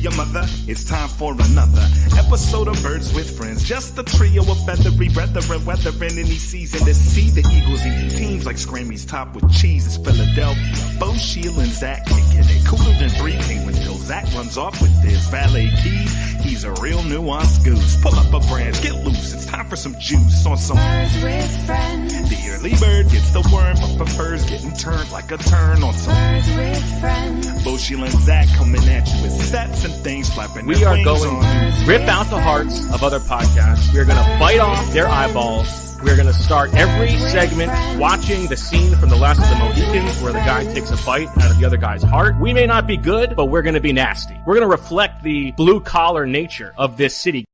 your mother. It's time for another episode of Birds with Friends. Just a trio of feathery brethren weathering any season to see the Eagles eat teams like Scrammy's top with cheese. It's Philadelphia. Bo, Sheil, and Zach kicking it cooler than breathing until Zach runs off with his valet keys. He's a real nuanced goose. Pull up a branch, get loose. It's time for some juice on some Birds with Friends. The early bird gets the worm, but prefers getting turned like a turn on some Birds with Friends. Bo, Sheil, and Zach coming at you with stats and things flapping. We are going to rip out the hearts of other podcasts. We are going to bite off their eyeballs. We're going to start every segment watching the scene from The Last of the Mohicans where the guy takes a bite out of the other guy's heart. We may not be good, but we're going to be nasty. We're going to reflect the blue-collar nature of this city.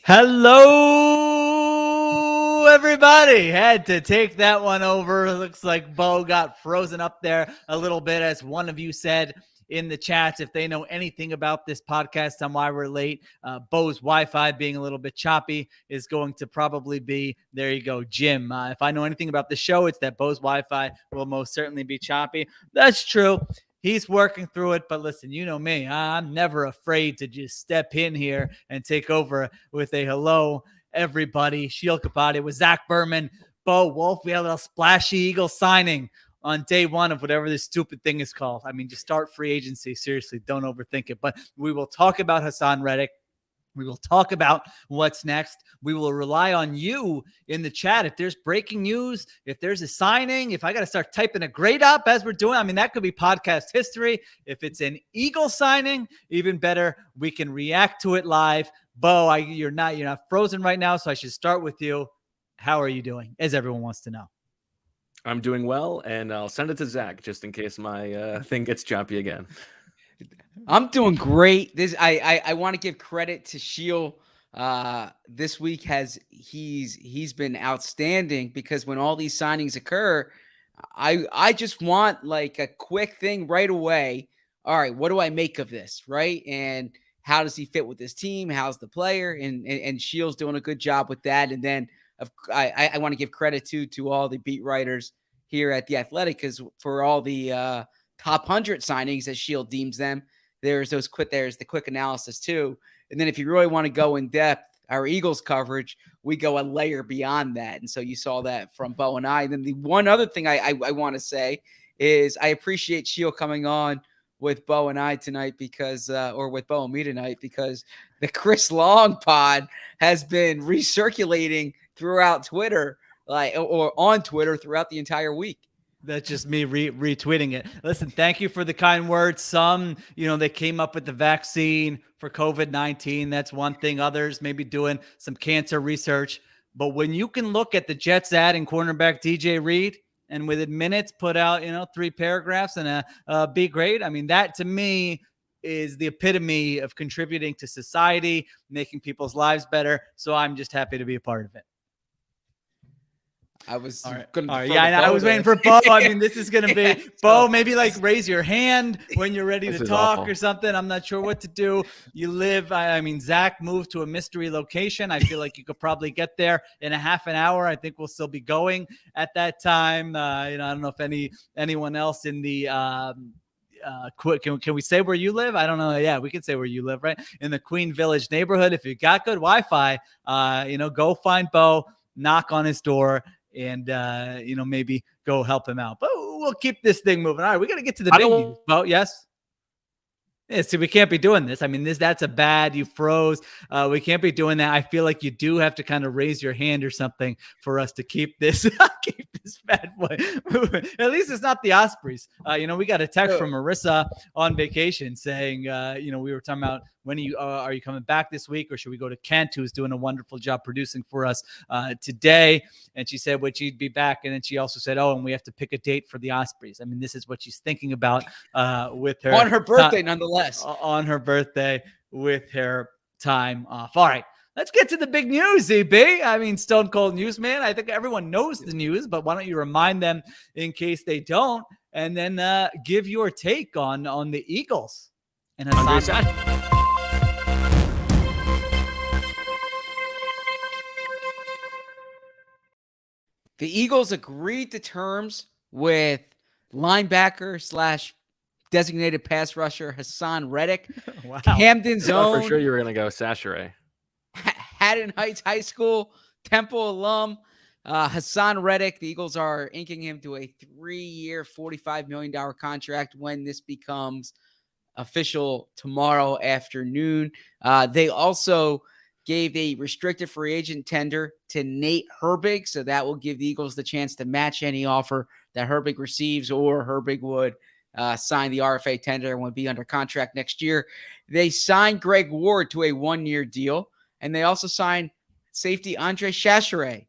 Hello, everybody. Had to take that one over. Looks like Bo got frozen up there a little bit, as one of you said in the chats. If they know anything about this podcast on why we're late, Bo's Wi-Fi being a little bit choppy is going to probably be, there you go, Jim. If I know anything about the show, it's that Bo's Wi-Fi will most certainly be choppy. That's true. He's working through it, but listen, you know me. I'm never afraid to just step in here and take over with a hello, everybody. Sheil Kapati with Zach Berman, Bo Wolf. We had a little splashy Eagle signing on day one of whatever this stupid thing is called. I mean, just start free agency. Seriously, don't overthink it. But we will talk about Hassan Reddick. We will talk about what's next. We will rely on you in the chat. If there's breaking news, if there's a signing, if I got to start typing a grade up as we're doing, I mean, that could be podcast history. If it's an Eagle signing, even better, we can react to it live. Bo, you're not frozen right now, so I should start with you. How are you doing, as everyone wants to know? I'm doing well, and I'll send it to Zach just in case my thing gets choppy again. I'm doing great. I want to give credit to Sheil. This week he's been outstanding, because when all these signings occur, I just want like a quick thing right away. All right, what do I make of this, right? And how does he fit with this team? How's the player? And Sheil's doing a good job with that. And then I want to give credit to all the beat writers here at The Athletic, because for all the top 100 signings, as Sheil deems them, there's the quick analysis too. And then if you really want to go in depth, our Eagles coverage, we go a layer beyond that. And so you saw that from Bo and I. And then the one other thing I want to say is I appreciate Sheil coming on with Bo and I tonight, because or with Bo and me tonight, because the Chris Long pod has been recirculating throughout Twitter, or on Twitter throughout the entire week. That's just me retweeting it. Listen, thank you for the kind words. Some, they came up with the vaccine for COVID-19. That's one thing. Others maybe doing some cancer research. But when you can look at the Jets adding cornerback DJ Reed, and within minutes put out, 3 paragraphs and a B grade, I mean, that to me is the epitome of contributing to society, making people's lives better. So I'm just happy to be a part of it. I was I was waiting for Bo. I mean, this is going to be Bo. Maybe like raise your hand when you're ready to talk or something. I'm not sure what to do. You live, Zach moved to a mystery location. I feel like you could probably get there in a half an hour. I think we'll still be going at that time. I don't know if anyone else in the can we say where you live? I don't know. Yeah, we can say where you live, right? In the Queen Village neighborhood. If you got good Wi-Fi, go find Bo, knock on his door, and maybe go help him out. But we'll keep this thing moving. All right, we got to get to the big news. Bo, yes? Yeah, see, we can't be doing this. I mean, that's a bad, you froze. We can't be doing that. I feel like you do have to kind of raise your hand or something for us to keep this bad boy moving. At least it's not the Ospreys. We got a text from Marissa on vacation saying, we were talking about when are you coming back this week, or should we go to Kent, who's doing a wonderful job producing for us today? And she said, would she'd be back? And then she also said, and we have to pick a date for the Ospreys. I mean, this is what she's thinking about with her. On her birthday, nonetheless. On her birthday with her time off. All right. Let's get to the big news, ZB. I mean, Stone Cold News, man. I think everyone knows the news, but why don't you remind them in case they don't, and then give your take on the Eagles and Hassan. The Eagles agreed to terms with linebacker slash designated pass rusher Hassan Reddick, Wow. Camden's I thought own for sure you were going to go Sachere. Haddon Heights High School, Temple alum, Hassan Reddick. The Eagles are inking him to a 3-year, $45 million contract when this becomes official tomorrow afternoon. They also gave a restricted free agent tender to Nate Herbig, so that will give the Eagles the chance to match any offer that Herbig receives, or Herbig would sign the RFA tender and would be under contract next year. They signed Greg Ward to a 1-year deal, and they also signed safety Andre Sachere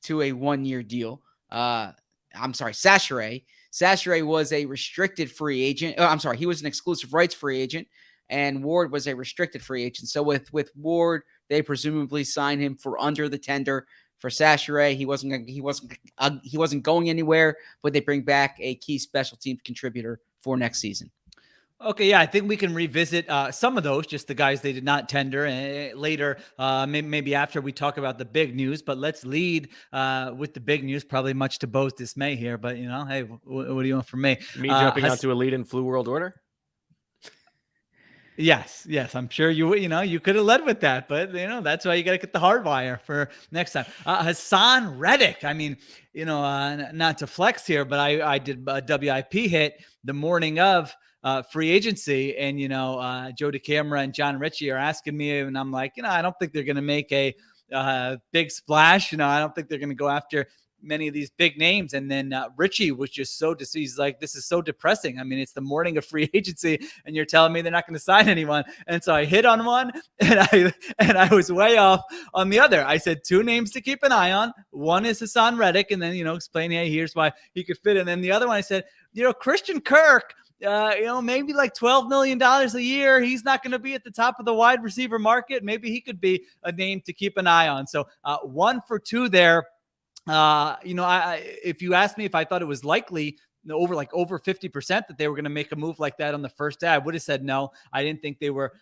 to a 1-year deal. Sachere. Sachere was a restricted free agent. He was an exclusive rights free agent, and Ward was a restricted free agent. So with Ward, they presumably signed him for under the tender. For Sachere, he wasn't going anywhere, but they bring back a key special teams contributor for next season. Okay, yeah, I think we can revisit some of those, just the guys they did not tender later, maybe after we talk about the big news. But let's lead with the big news, probably much to Bo's dismay here. But, hey, what do you want from me? Me jumping onto a lead in Flu World Order? Yes, I'm sure you could have led with that, but that's why you got to get the hard wire for next time. Hassan Reddick. I mean, not to flex here, but I did a WIP hit the morning of free agency, and Joe DeCamera and John Ritchie are asking me, and I'm like, I don't think they're going to make a big splash. I don't think they're going to go after many of these big names. And then Richie was just so he's like, this is so depressing. I mean, it's the morning of free agency and you're telling me they're not going to sign anyone. And so I hit on one and I was way off on the other. I said 2 names to keep an eye on. One is Hassan Reddick, and then, explain, hey, here's why he could fit. And then the other one, I said, Christian Kirk, maybe like $12 million a year. He's not going to be at the top of the wide receiver market. Maybe he could be a name to keep an eye on. So 1 for 2 there. If you asked me if I thought it was likely over 50% that they were going to make a move like that on the first day, I would have said no. I didn't think they were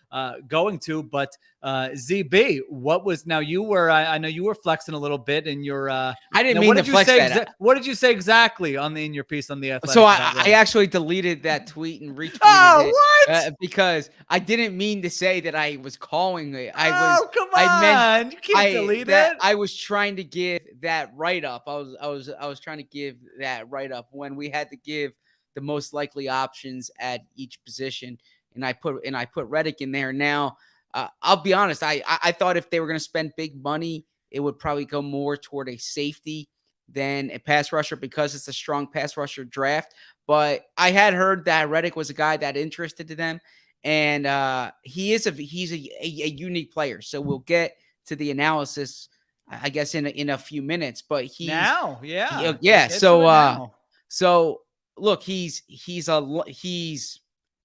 going to. But ZB, what was now? You were I know you were flexing a little bit in your. I didn't mean to flex that. What did you say exactly in your piece on the Athletic? So I actually deleted that tweet and retweeted it. What? Because I didn't mean to say that I was calling it. Come on! You can't delete it. I was trying to give that write up. I was trying to give that write up when we had to give the most likely options at each position, and I put Reddick in there. Now, I'll be honest. I thought if they were going to spend big money, it would probably go more toward a safety than a pass rusher because it's a strong pass rusher draft. But I had heard that Reddick was a guy that interested to them, and he's a unique player. So we'll get to the analysis, I guess, in a few minutes. But So look, he's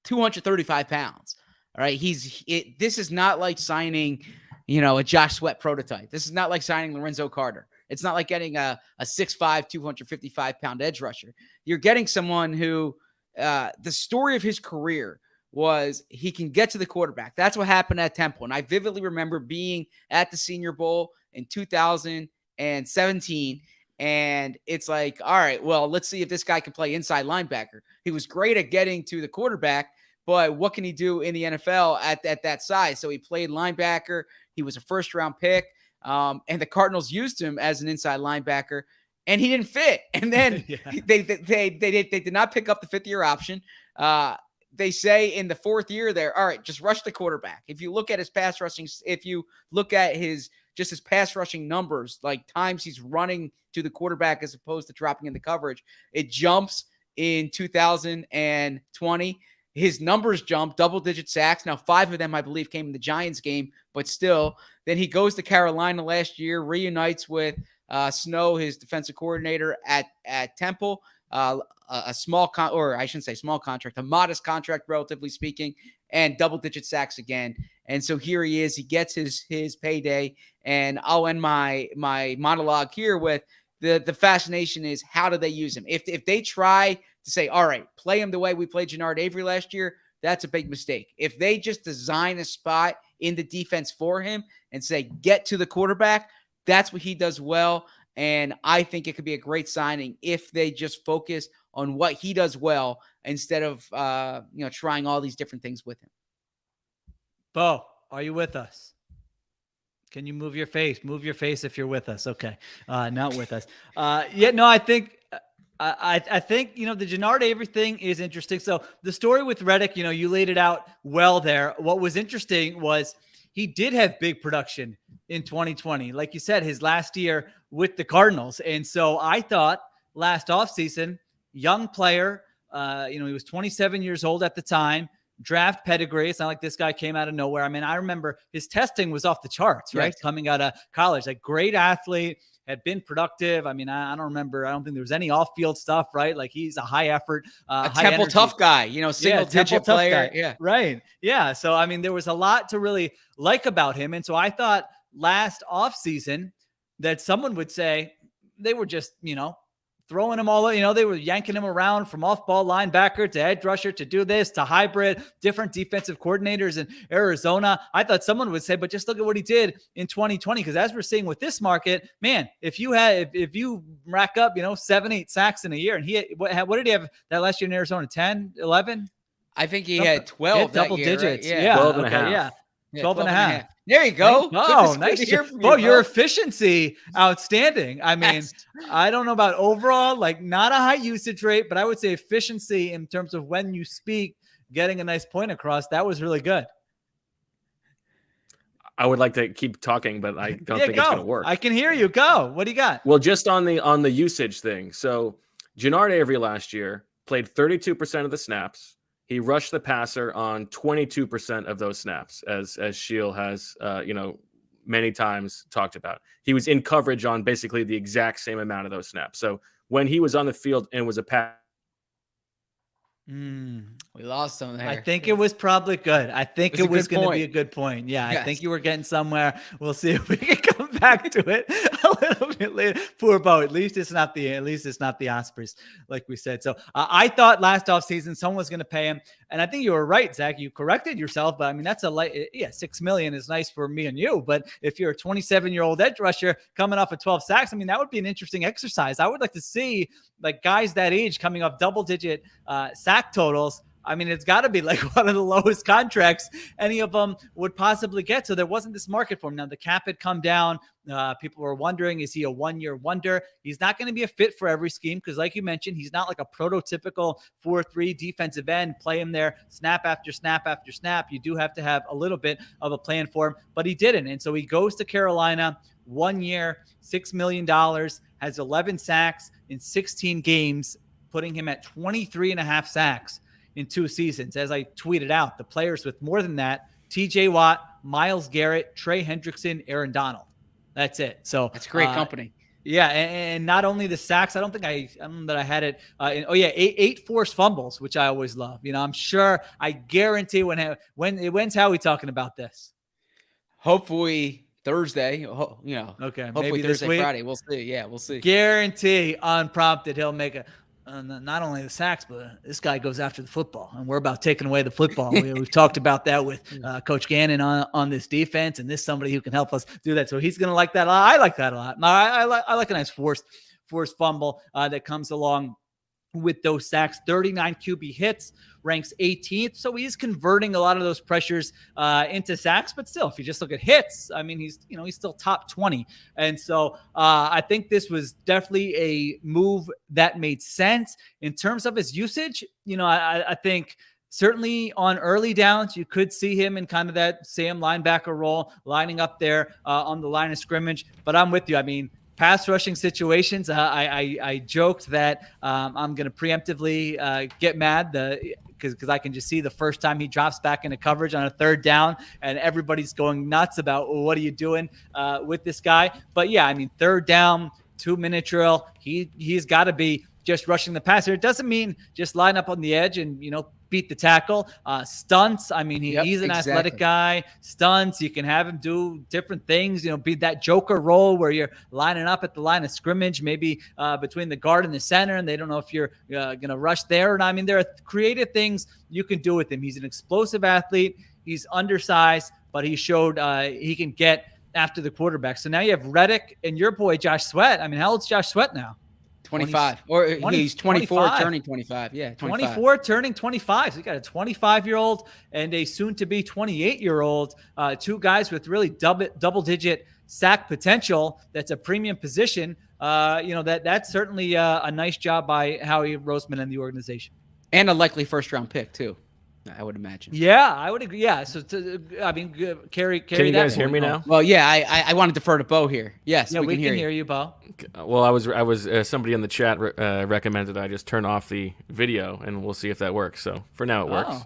235 pounds. All right. This is not like signing, a Josh Sweat prototype. This is not like signing Lorenzo Carter. It's not like getting a 6'5", 255-pound edge rusher. You're getting someone who the story of his career was he can get to the quarterback. That's what happened at Temple. And I vividly remember being at the Senior Bowl in 2017. And it's like, all right, well, let's see if this guy can play inside linebacker. He was great at getting to the quarterback, but what can he do in the NFL at that size? So he played linebacker. He was a first-round pick. And the Cardinals used him as an inside linebacker, and he didn't fit. And then they did not pick up the 5th-year option. They say in the 4th year there, all right, just rush the quarterback. If you look at his pass rushing, if you look at his pass rushing numbers, like times he's running to the quarterback as opposed to dropping in the coverage, it jumps in 2020. His numbers jump, double-digit sacks. Now, 5 of them, I believe, came in the Giants game, but still. Then he goes to Carolina last year, reunites with Snow, his defensive coordinator at Temple. A modest contract, relatively speaking, and double-digit sacks again. And so here he is. He gets his payday. And I'll end my monologue here with the fascination is, how do they use him? If they try to say, all right, play him the way we played Jannard Avery last year, that's a big mistake. If they just design a spot in the defense for him and say, get to the quarterback, that's what he does well. And I think it could be a great signing if they just focus on what he does well instead of trying all these different things with him. Bo, are you with us? Can you move your face? Move your face if you're with us. Okay. Not with us. I think the Jannard Avery thing is interesting. So the story with Reddick, you laid it out well there. What was interesting was he did have big production in 2020. Like you said, his last year with the Cardinals. And so I thought last offseason, young player, he was 27 years old at the time. Draft pedigree. It's not like this guy came out of nowhere. I mean, I remember his testing was off the charts, right? Yes. Coming out of college, like great athlete, had been productive. I mean, I don't think there was any off-field stuff, right? Like he's a high effort, a high Temple energy. tough guy, single digit player. Guy. Yeah. Right. Yeah. So, I mean, there was a lot to really like about him. And so I thought last offseason that someone would say they were just, throwing him all, they were yanking him around from off-ball linebacker to edge rusher to do this, to hybrid, different defensive coordinators in Arizona. I thought someone would say, but just look at what he did in 2020. Because as we're seeing with this market, man, if you rack up, 7-8 sacks in a year, and what did he have that last year in Arizona? 10, 11? I think he had 12 double that year, digits. right? Yeah. 12 and a half. Yeah. 12 and a half. There you go. Oh, nice. Your efficiency, outstanding. I mean, Yes. I don't know about overall, like not a high usage rate, but I would say efficiency in terms of when you speak, getting a nice point across. That was really good. I would like to keep talking, but I don't think it's going to work. I can hear you. Go. What do you got? Well, just on the usage thing. So Jannard Avery last year played 32% of the snaps. He rushed the passer on 22% of those snaps, as Sheil has, many times talked about. He was in coverage on basically the exact same amount of those snaps. So when he was on the field and was a pass. We lost some there. I think it was probably good. I think it was going to be a good point. Yeah, Yes. I think you were getting somewhere. We'll see if we can come back to it a little bit later. Poor Bo. At least it's not the Ospreys, like we said. So I thought last offseason someone was going to pay him, and I think you were right, Zach. You corrected yourself, but I mean that's $6 million is nice for me and you. But if you're a 27-year-old edge rusher coming off of 12 sacks, I mean that would be an interesting exercise. I would like to see like guys that age coming off double-digit sack totals. I mean, it's got to be like one of the lowest contracts any of them would possibly get. So there wasn't this market for him. Now, the cap had come down. People were wondering, is he a one-year wonder? He's not going to be a fit for every scheme because, like you mentioned, he's not like a prototypical 4-3 defensive end. Play him there snap after snap after snap. You do have to have a little bit of a plan for him, but he didn't. And so he goes to Carolina, 1 year, $6 million, has 11 sacks in 16 games, putting him at 23 and a half sacks in 2 seasons. As I tweeted out, the players with more than that, TJ Watt, Myles Garrett, Trey Hendrickson, Aaron Donald. That's it. So that's great company. Yeah. And not only the sacks, I don't know that I had it. 8 forced fumbles, which I always love. I'm sure, I guarantee when's Howie talking about this? Hopefully Thursday, okay. Hopefully maybe Thursday, this week. Friday. We'll see. Yeah, we'll see. Guarantee unprompted he'll make not only the sacks, but this guy goes after the football, and we're about taking away the football. We've talked about that with Coach Gannon on this defense, and this somebody who can help us do that. So he's going to like that a lot. I like that a lot. I like a nice forced fumble that comes along with those sacks. 39 QB hits, ranks 18th. So he's converting a lot of those pressures into sacks, but still, if you just look at hits, I mean, he's still top 20. And so I think this was definitely a move that made sense in terms of his usage. I think certainly on early downs, you could see him in kind of that Sam linebacker role, lining up there on the line of scrimmage. But I'm with you. I mean, pass rushing situations, I joked that I'm going to preemptively get mad because I can just see the first time he drops back into coverage on a 3rd down and everybody's going nuts about, well, what are you doing with this guy? But yeah, I mean, 3rd down, 2-minute drill, he's got to be just rushing the passer. It doesn't mean just line up on the edge and, beat the tackle. Stunts. I mean, he's an athletic guy. Stunts. You can have him do different things, be that joker role where you're lining up at the line of scrimmage, maybe between the guard and the center, and they don't know if you're going to rush there. And I mean, there are creative things you can do with him. He's an explosive athlete. He's undersized, but he showed he can get after the quarterback. So now you have Reddick and your boy, Josh Sweat. I mean, how old's Josh Sweat now? 25, or 20 he's 24 25. turning 25. Yeah, 25. 24 turning 25. So you got a 25-year-old and a soon-to-be 28-year-old. Two guys with really double-digit sack potential. That's a premium position. That's certainly a nice job by Howie Roseman and the organization. And a likely first-round pick too, I would imagine. Yeah, I would agree. Yeah, so carry. Can you that guys hear point me on. now? Well, yeah, I want to defer to Bo here. Yes, Yeah, we can hear you, Bo. Well, I was somebody in the chat recommended I just turn off the video, and we'll see if that works. So for now, it works. Oh,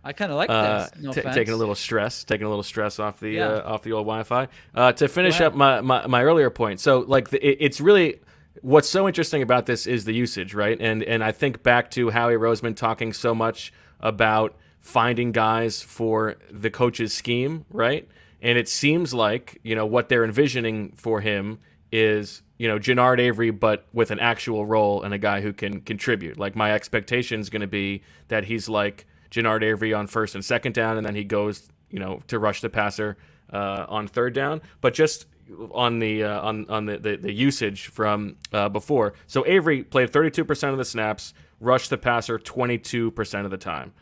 I kind of like this. No offense. Taking a little stress off the off the old Wi-Fi. To finish up my earlier point, so like it's really what's so interesting about this is the usage, right? And I think back to Howie Roseman talking so much about finding guys for the coach's scheme, right? And it seems like what they're envisioning for him is Jannard Avery, but with an actual role and a guy who can contribute. Like my expectation is going to be that he's like Jannard Avery on first and second down, and then he goes, to rush the passer on third down. But just on the usage from before. So Avery played 32% of the snaps, rushed the passer 22% of the time.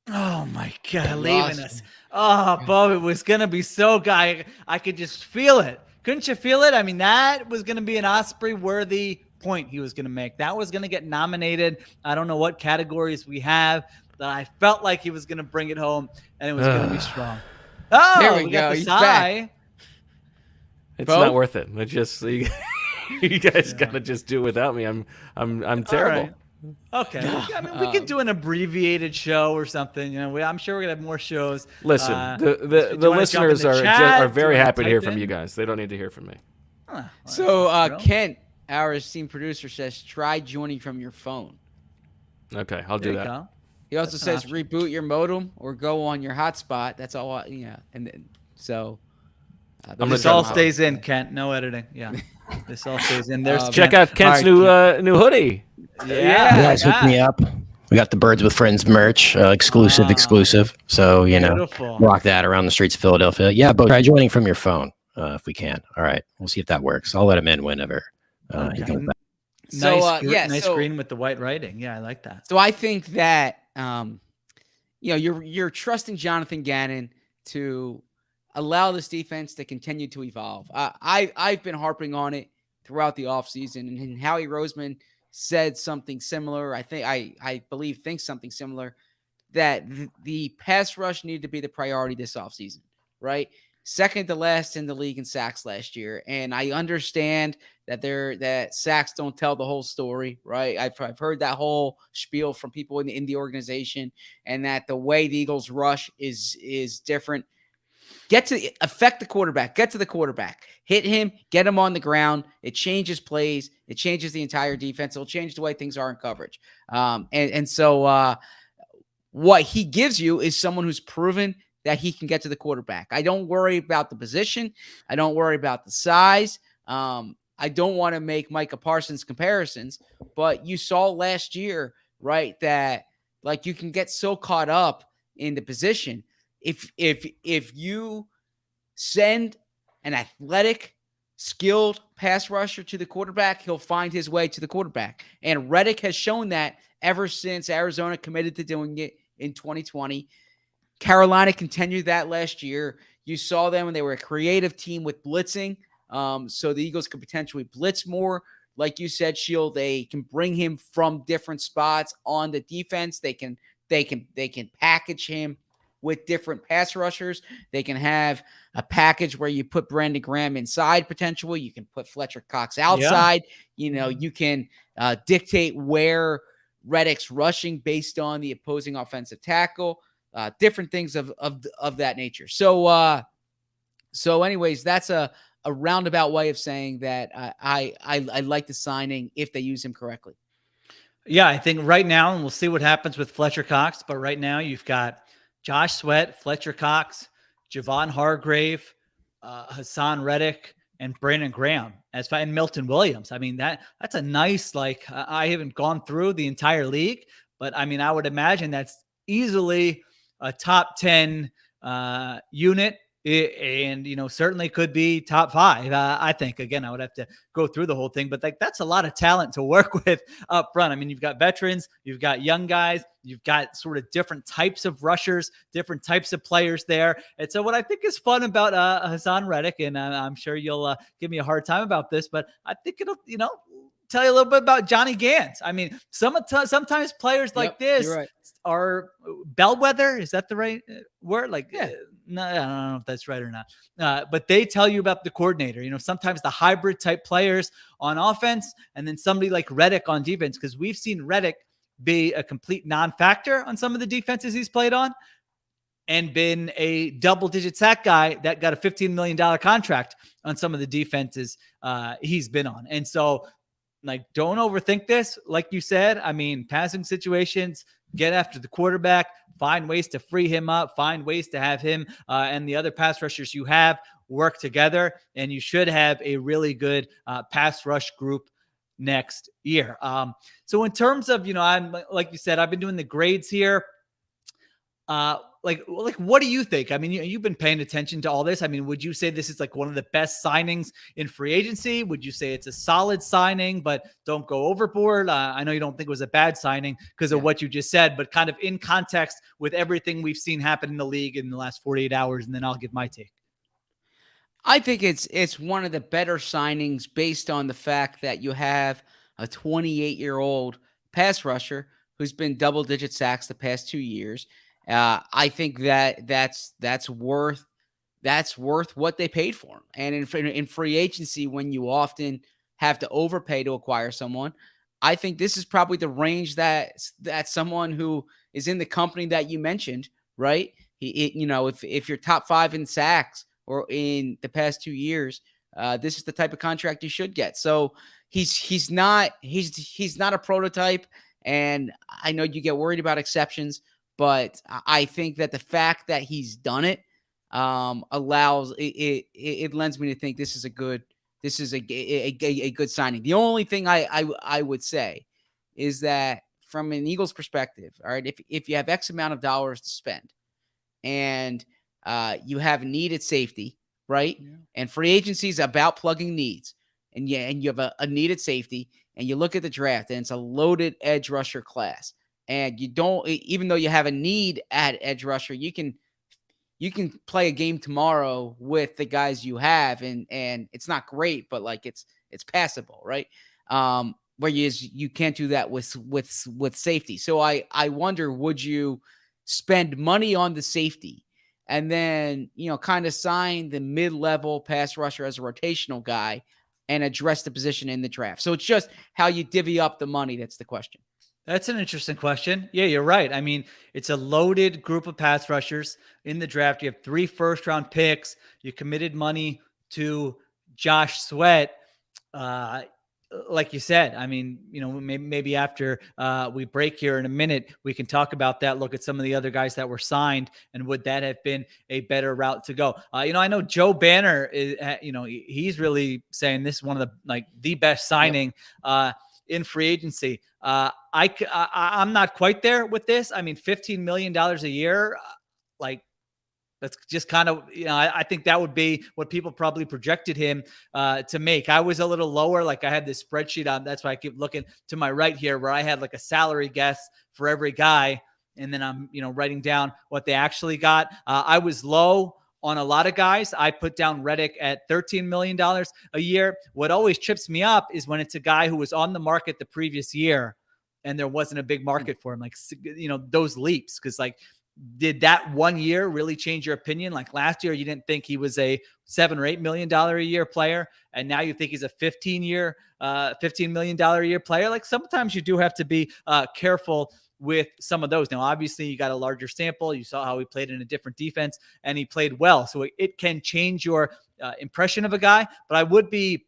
Oh my God, leaving us. Oh, Bo, it was gonna be so guy. I could just feel it. Couldn't you feel it? I mean, that was gonna be an Osprey-worthy point he was gonna make. That was gonna get nominated. I don't know what categories we have, but I felt like he was gonna bring it home, and it was gonna be strong. Oh, there we go. got the He's sigh. back. It's Bo? not worth it. It just you guys gotta just do it without me. I'm terrible. Right. Okay, I mean, we could do an abbreviated show or something. I'm sure we're gonna have more shows. Listen, the listeners are very happy to hear from you guys. They don't need to hear from me. So Kent, our esteemed producer, says try joining from your phone. Okay, I'll do that. He also says reboot your modem or go on your hotspot. That's all. And then, so this all stays in, Kent. No editing. Yeah, this all stays in. There's check out Kent's new hoodie. Yeah, you guys hooked me up. We got the Birds with Friends merch, exclusive. So beautiful. Rock that around the streets of Philadelphia. Yeah, but try joining from your phone if we can. All right, we'll see if that works. I'll let him in whenever he comes back. Nice screen with the white writing. Yeah, I like that. So I think that you're trusting Jonathan Gannon to allow this defense to continue to evolve. I've been harping on it throughout the offseason, and Howie Roseman said something similar. I believe thinks something similar, that the pass rush needed to be the priority this offseason, right? Second to last in the league in sacks last year. And I understand that sacks don't tell the whole story, right? I've heard that whole spiel from people in the organization, and that the way the Eagles rush is different. Affect the quarterback, get to the quarterback, hit him, get him on the ground. It changes plays. It changes the entire defense. It'll change the way things are in coverage. So what he gives you is someone who's proven that he can get to the quarterback. I don't worry about the position. I don't worry about the size. I don't want to make Micah Parsons comparisons, but you saw last year, right, that like you can get so caught up in the position. If you send an athletic, skilled pass rusher to the quarterback, he'll find his way to the quarterback. And Reddick has shown that ever since Arizona committed to doing it in 2020. Carolina continued that last year. You saw them when they were a creative team with blitzing. So the Eagles could potentially blitz more. Like you said, Sheil, they can bring him from different spots on the defense. They can package him with different pass rushers. They can have a package where you put Brandon Graham inside potentially. You can put Fletcher Cox outside. Yeah. You can dictate where Reddick's rushing based on the opposing offensive tackle. Different things of that nature. So anyways, that's a roundabout way of saying that I like the signing if they use him correctly. Yeah, I think right now, and we'll see what happens with Fletcher Cox, but right now you've got Josh Sweat, Fletcher Cox, Javon Hargrave, Hassan Reddick, and Brandon Graham and Milton Williams. I mean, that's a nice, I haven't gone through the entire league, but I mean, I would imagine that's easily a top 10 unit And, certainly could be top 5. I think, again, I would have to go through the whole thing, but that's a lot of talent to work with up front. I mean, you've got veterans, you've got young guys, you've got sort of different types of rushers, different types of players there. And so what I think is fun about Hassan Reddick, and I'm sure you'll give me a hard time about this, but I think it'll, tell you a little bit about Johnny Gans. I mean, sometimes players like this right. are bellwether. Is that the right word? Yeah. No, I don't know if that's right or not. But they tell you about the coordinator. Sometimes the hybrid type players on offense, and then somebody like Reddick on defense, because we've seen Reddick be a complete non-factor on some of the defenses he's played on, and been a double-digit sack guy that got a $15 million contract on some of the defenses he's been on. And so, don't overthink this. Like you said, I mean, passing situations, get after the quarterback, find ways to free him up, find ways to have him and the other pass rushers you have work together, and you should have a really good pass rush group next year. So in terms of, I'm like you said, I've been doing the grades here. What do you think? I mean, you've been paying attention to all this. I mean, would you say this is one of the best signings in free agency? Would you say it's a solid signing, but don't go overboard? I know you don't think it was a bad signing because of what you just said, but kind of in context with everything we've seen happen in the league in the last 48 hours, and then I'll give my take. I think it's one of the better signings based on the fact that you have a 28-year-old pass rusher who's been double-digit sacks the past 2 years. I think that's worth what they paid for him. And in free agency, when you often have to overpay to acquire someone, I think this is probably the range that someone who is in the company that you mentioned, right? If you're top 5 in sacks or in the past 2 years, this is the type of contract you should get. So he's not a prototype, and I know you get worried about exceptions. But I think that the fact that he's done it allows it lends me to think this is a good signing. The only thing I would say is that from an Eagles perspective, all right, if you have X amount of dollars to spend and you have needed safety, right, and free agency is about plugging needs, and you have a needed safety, and you look at the draft and it's a loaded edge rusher class. And you don't, even though you have a need at edge rusher, you can play a game tomorrow with the guys you have, and it's not great, but it's passable, right? Whereas you can't do that with safety. So I wonder, would you spend money on the safety and then kind of sign the mid-level pass rusher as a rotational guy and address the position in the draft? So it's just how you divvy up the money. That's the question. That's an interesting question. Yeah, you're right. I mean, it's a loaded group of pass rushers in the draft. You have 3 first-round picks. You committed money to Josh Sweat. Like you said, I mean, maybe after we break here in a minute, we can talk about that, look at some of the other guys that were signed, and would that have been a better route to go? I know Joe Banner is, he's really saying this is one of the best signing in free agency. I'm not quite there with this. I mean, $15 million a year, that's just kind of, I think that would be what people probably projected him to make. I was a little lower. I had this spreadsheet on. That's why I keep looking to my right here, where I had a salary guess for every guy. And then I'm, writing down what they actually got. I was low on a lot of guys. I put down Reddick at $13 million a year. What always trips me up is when it's a guy who was on the market the previous year and there wasn't a big market for him. Those leaps. Because did that 1 year really change your opinion? Last year, you didn't think he was a $7 or $8 million a year player, and now you think he's a $15 million a year player. Sometimes you do have to be careful with some of those. Now, obviously, you got a larger sample. You saw how he played in a different defense, and he played well. So it can change your impression of a guy. But I would be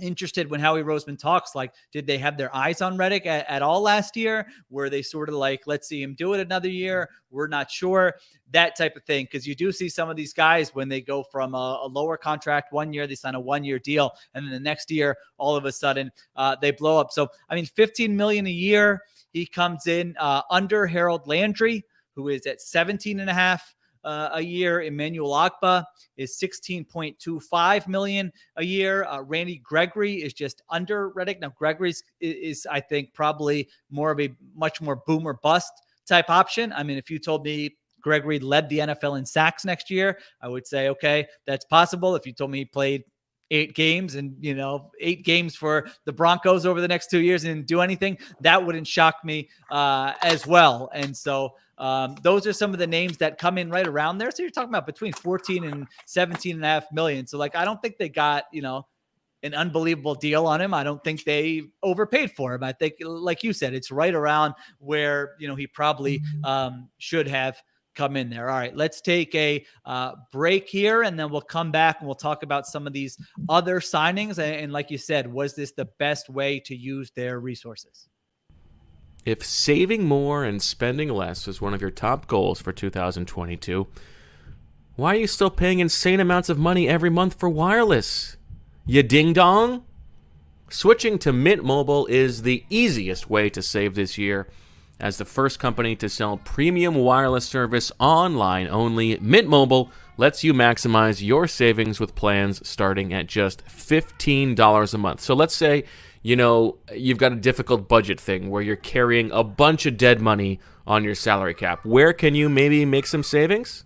interested when Howie Roseman talks, did they have their eyes on Reddick at all last year? Were they sort of let's see him do it another year? We're not sure, that type of thing. Because you do see some of these guys when they go from a lower contract 1 year, they sign a 1-year deal, and then the next year, all of a sudden, they blow up. So, I mean, $15 million a year. He comes in under Harold Landry, who is at 17.5 a year. Emmanuel Ogbah is $16.25 million a year. Randy Gregory is just under Reddick. Now, Gregory's is I think probably much more boom or bust type option. I mean, if you told me Gregory led the NFL in sacks next year, I would say, okay, that's possible. If you told me he played 8 games and 8 games for the Broncos over the next 2 years and didn't do anything, that wouldn't shock me as well. And so those are some of the names that come in right around there. So you're talking about between 14 and 17.5 million. So I don't think they got, an unbelievable deal on him. I don't think they overpaid for him. I think, like you said, it's right around where, he probably should have come in there. All right, let's take a break here, and then we'll come back and we'll talk about some of these other signings. And like you said, was this the best way to use their resources? If saving more and spending less is one of your top goals for 2022, why are you still paying insane amounts of money every month for wireless? You ding-dong? Switching to Mint Mobile is the easiest way to save this year. As the first company to sell premium wireless service online only, Mint Mobile lets you maximize your savings with plans starting at just $15 a month. So let's say, you've got a difficult budget thing where you're carrying a bunch of dead money on your salary cap. Where can you maybe make some savings?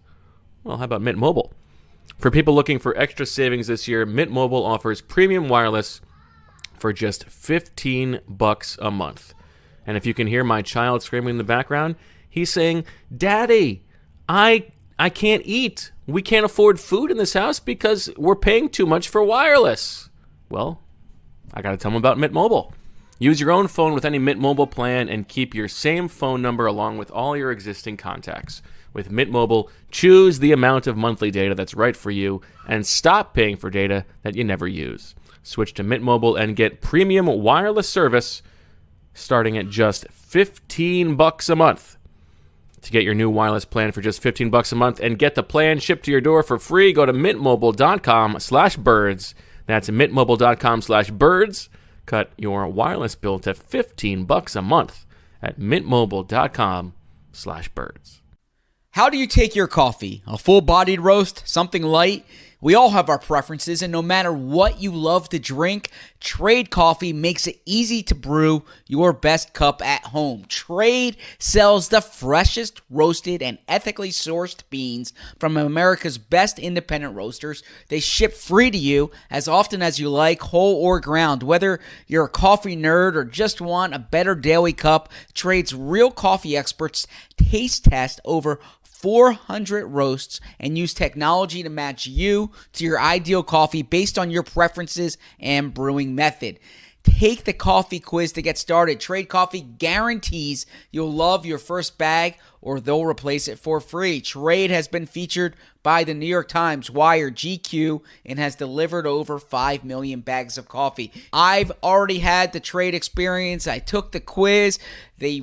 Well, how about Mint Mobile? For people looking for extra savings this year, Mint Mobile offers premium wireless for just $15 a month. And if you can hear my child screaming in the background, he's saying, "Daddy, I can't eat. We can't afford food in this house because we're paying too much for wireless." Well, I got to tell him about Mint Mobile. Use your own phone with any Mint Mobile plan and keep your same phone number along with all your existing contacts. With Mint Mobile, choose the amount of monthly data that's right for you and stop paying for data that you never use. Switch to Mint Mobile and get premium wireless service starting at just $15 a month. To get your new wireless plan for just $15 a month and get the plan shipped to your door for free, go to mintmobile.com/birds. That's mintmobile.com/birds. Cut your wireless bill to $15 a month at mintmobile.com/birds. How do you take your coffee? A full-bodied roast? Something light? We all have our preferences, and no matter what you love to drink, Trade Coffee makes it easy to brew your best cup at home. Trade sells the freshest roasted and ethically sourced beans from America's best independent roasters. They ship free to you as often as you like, whole or ground. Whether you're a coffee nerd or just want a better daily cup, Trade's real coffee experts taste test over 400 roasts and use technology to match you to your ideal coffee based on your preferences and brewing method. Take the coffee quiz to get started. Trade Coffee guarantees you'll love your first bag or they'll replace it for free. Trade has been featured by the New York Times, Wired, GQ, and has delivered over 5 million bags of coffee. I've already had the Trade experience. I took the quiz. They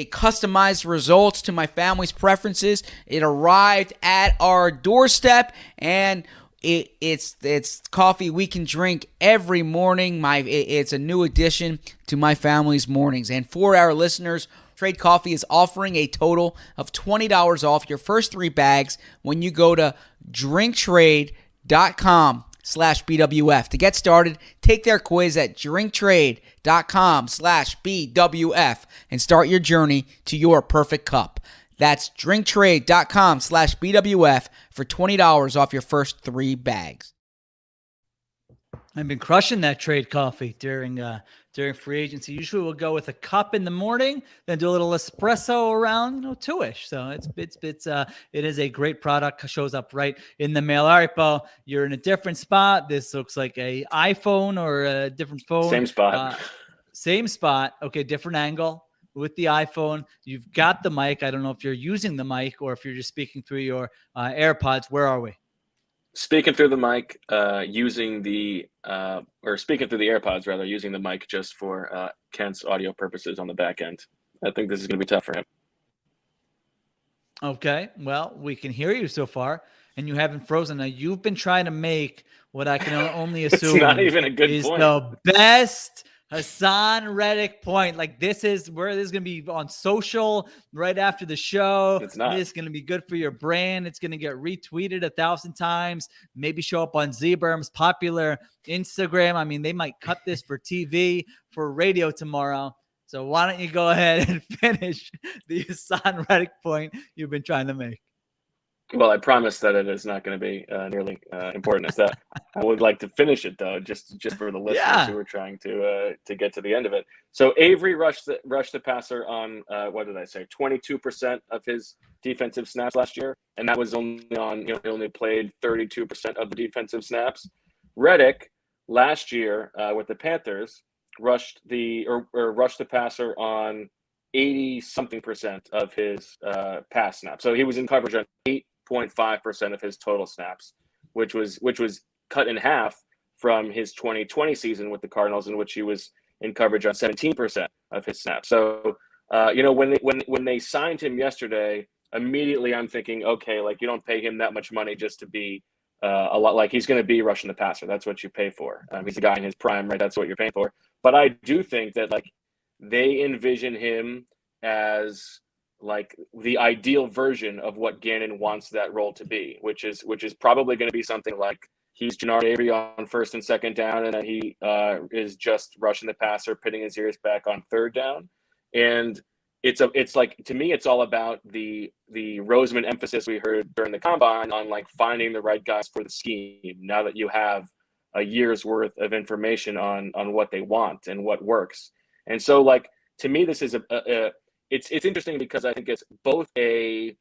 customized results to my family's preferences. It arrived at our doorstep, and it's coffee we can drink every morning. It's a new addition to my family's mornings. And for our listeners, Trade Coffee is offering a total of $20 off your first 3 bags when you go to drinktrade.com/BWF. To get started, take their quiz at drinktrade.com/BWF and start your journey to your perfect cup. That's drinktrade.com/BWF for $20 off your first 3 bags. I've been crushing that Trade Coffee during free agency. Usually we'll go with a cup in the morning, then do a little espresso around 2-ish. So it is a great product. Shows up right in the mail. All right, Bo, you're in a different spot. This looks like a iPhone or a different phone. Same spot. Same spot. Okay, different angle with the iPhone. You've got the mic. I don't know if you're using the mic or if you're just speaking through your AirPods. Where are we? Speaking through the mic, speaking through the AirPods, rather, using the mic just for Kent's audio purposes on the back end. I think this is going to be tough for him. Okay, well, we can hear you so far, and you haven't frozen. Now, you've been trying to make what I can only assume not even a good is point. the best Hassan Reddick point. Like this is going to be on social right after the show. It's not. This is going to be good for your brand. It's going to get retweeted 1,000 times. Maybe show up on Z-Berm's popular Instagram. I mean, they might cut this for TV, for radio tomorrow. So why don't you go ahead and finish the Hassan Reddick point you've been trying to make? Well, I promise that it is not going to be nearly important as that. I would like to finish it though, just for the listeners who are trying to get to the end of it. So Avery rushed the passer on what did I say? 22% of his defensive snaps last year, and that was only on he only played 32% of the defensive snaps. Reddick last year with the Panthers rushed the passer on 80-something% of his pass snaps. So he was in coverage on 8.5% of his total snaps, which was cut in half from his 2020 season with the Cardinals, in which he was in coverage on 17% of his snaps. So when they signed him yesterday, immediately I'm thinking, okay, like you don't pay him that much money just to be a lot, like he's going to be rushing the passer. That's what you pay for. He's a guy in his prime, right? That's what you're paying for. But I do think that like they envision him as like the ideal version of what Gannon wants that role to be, which is probably going to be something like he's Jannard Avery on first and second down, and then he is just rushing the passer, pitting his ears back on third down. And it's like, to me, it's all about the Roseman emphasis we heard during the combine on like finding the right guys for the scheme. Now that you have a year's worth of information on what they want and what works. And so like, to me, this is it's interesting because I think it's both a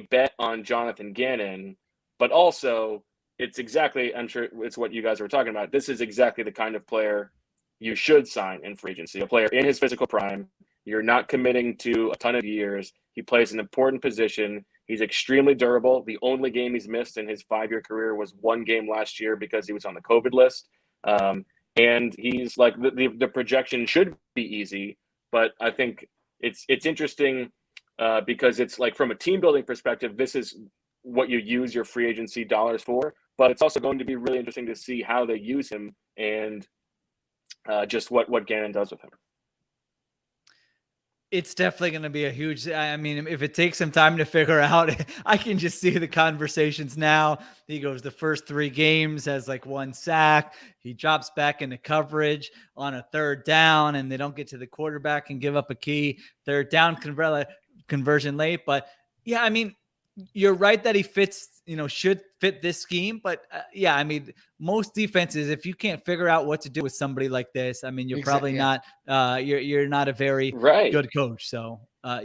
bet on Jonathan Gannon, but also it's exactly, I'm sure it's what you guys were talking about. This is exactly the kind of player you should sign in free agency, a player in his physical prime. You're not committing to a ton of years. He plays an important position. He's extremely durable. The only game he's missed in his 5-year career was one game last year because he was on the COVID list. And he's like, the projection should be easy, but I think it's interesting because it's like, from a team building perspective, this is what you use your free agency dollars for, but it's also going to be really interesting to see how they use him and just what Gannon does with him. It's definitely going to be a huge, I mean, if it takes some time to figure out, I can just see the conversations now. He goes the first 3 games, has like 1 sack. He drops back into coverage on a third down, and they don't get to the quarterback and give up a key third down conversion late. But yeah, I mean, you're right that he fits, should fit this scheme. But I mean, most defenses, if you can't figure out what to do with somebody like this, I mean, you're probably not, you're not a very good coach. So, I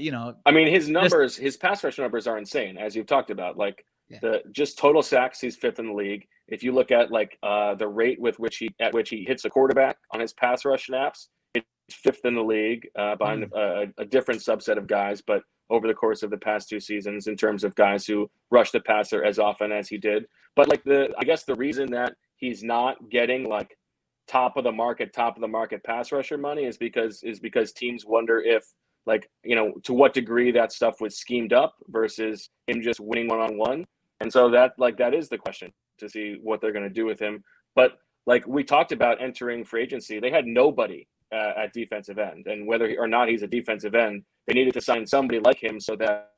mean, his pass rush numbers are insane, as you've talked about. Like the just total sacks, he's 5th in the league. If you look at like the rate with which he hits a quarterback on his pass rush snaps, it's 5th in the league behind a different subset of guys, but over the course of the past 2 seasons in terms of guys who rush the passer as often as he did. But like I guess the reason that he's not getting like top of the market pass rusher money is because teams wonder if like, to what degree that stuff was schemed up versus him just winning one-on-one. And so that is the question, to see what they're going to do with him. But like we talked about entering free agency, they had nobody at defensive end, and whether or not he's a defensive end, they needed to sign somebody like him so that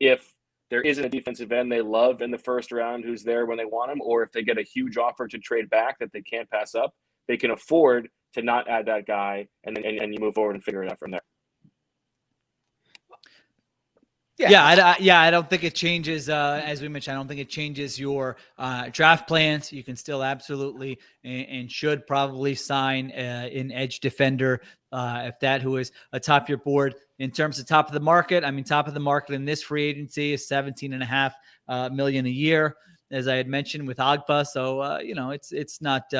if there isn't a defensive end they love in the first round who's there when they want him, or if they get a huge offer to trade back that they can't pass up, they can afford to not add that guy, and you move forward and figure it out from there. I don't think it changes. As we mentioned, I don't think it changes your draft plans. You can still absolutely and should probably sign an edge defender if that who is atop your board. In terms of top of the market, I mean, top of the market in this free agency is $17.5 million a year, as I had mentioned with Agba. So it's not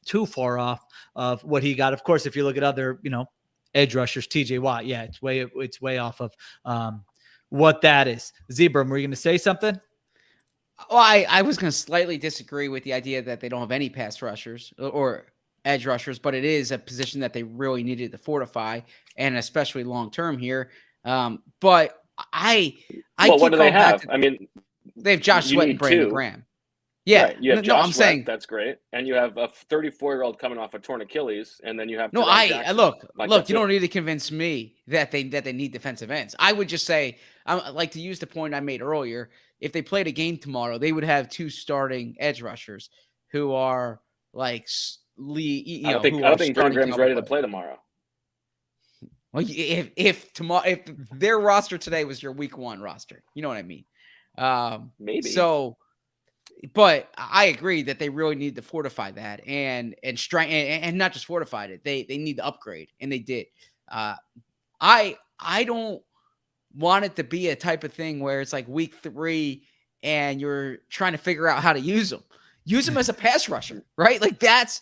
too far off of what he got. Of course, if you look at other edge rushers, TJ Watt, it's way off of what that is. Zebra, were you going to say something? Well, I was going to slightly disagree with the idea that they don't have any pass rushers or edge rushers, but it is a position that they really needed to fortify, and especially long term here. But what do they have? I mean, they have Josh Sweat and Brandon Graham. Yeah, Right. You have no, Josh I'm West, saying that's great, and you have a 34-year-old coming off a torn Achilles, and then you have no. Tavon I Jackson. look, Like, look. that's You it. don't need to convince me that they need defensive ends. I would just say, I like to use the point I made earlier. If they played a game tomorrow, they would have 2 starting edge rushers who are like I don't think Brandon Graham's ready to play tomorrow. Well, if tomorrow, if Mhm. their roster today was your week 1 roster, you know what I mean. Maybe. So, but I agree that they really need to fortify that and not just fortified it. They need to upgrade, and they did. I don't want it to be a type of thing where it's like week 3 and you're trying to figure out how to use them. Use him as a pass rusher, right? Like that's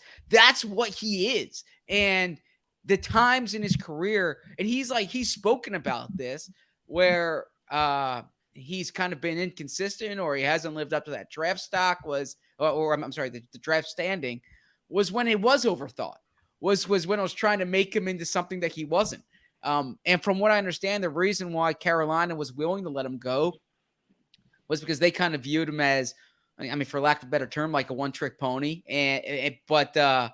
what he is. And the times in his career, and he's spoken about this where he's kind of been inconsistent or he hasn't lived up to that draft stock or I'm sorry, the draft standing was when it was overthought. Was when I was trying to make him into something that he wasn't. And from what I understand, the reason why Carolina was willing to let him go was because they kind of viewed him as, I mean, for lack of a better term, like a one-trick pony. But that,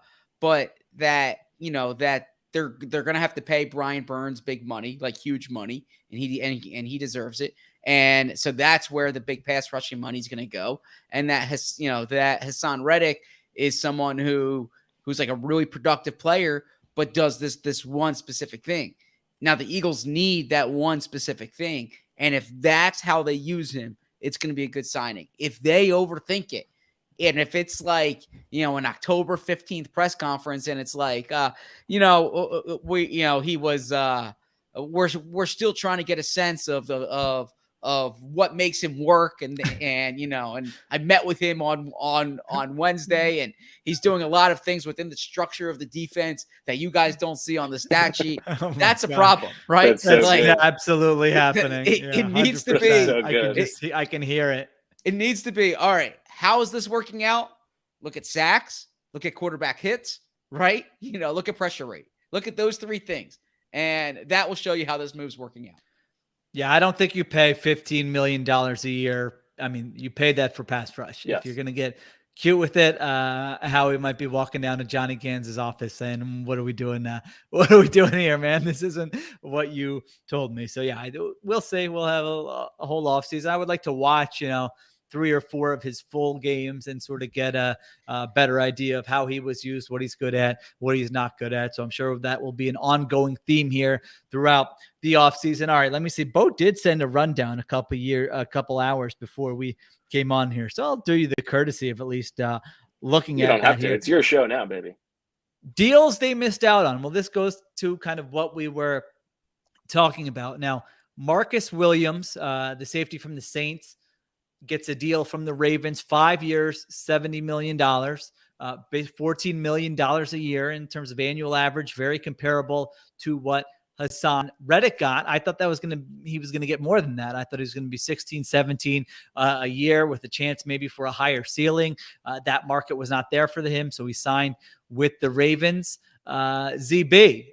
that they're going to have to pay Brian Burns big money, like huge money, and he deserves it. And so that's where the big pass rushing money is going to go. And that Hassan Reddick is someone who's like a really productive player, but does this one specific thing. Now the Eagles need that one specific thing. And if that's how they use him, it's going to be a good signing. If they overthink it, and if it's like, an October 15th press conference and it's like, he was, we're still trying to get a sense of what makes him work. And I met with him on Wednesday, and he's doing a lot of things within the structure of the defense that you guys don't see on the stat sheet. Oh That's a God. problem, right? That's That's good. absolutely happening. It needs to 100%. be. So I can good. I can hear it. It needs to be, all right, how is this working out? Look at sacks, look at quarterback hits, right? Look at pressure rate. Look at those 3 things. And that will show you how this move's working out. Yeah, I don't think you pay $15 million a year. I mean, you pay that for pass rush. Yes. If you're going to get cute with it, Howie might be walking down to Johnny Gans's office saying, what are we doing now? What are we doing here, man? This isn't what you told me. So, yeah, we'll see. We'll have a whole offseason. I would like to watch, 3 or 4 of his full games and sort of get a better idea of how he was used, what he's good at, what he's not good at. So I'm sure that will be an ongoing theme here throughout the offseason. All right, let me see. Bo did send a rundown a couple hours before we came on here. So I'll do you the courtesy of at least looking You at don't have that to. here. It's your show now, baby. Deals they missed out on. Well, this goes to kind of what we were talking about. Now, Marcus Williams, the safety from the Saints, gets a deal from the Ravens, 5 years, $70 million, $14 million a year in terms of annual average, very comparable to what Hassan Reddick got. I thought he was going to get more than that. I thought he was going to be 16, 17 a year with a chance maybe for a higher ceiling. That market was not there for him, so he signed with the Ravens. ZB,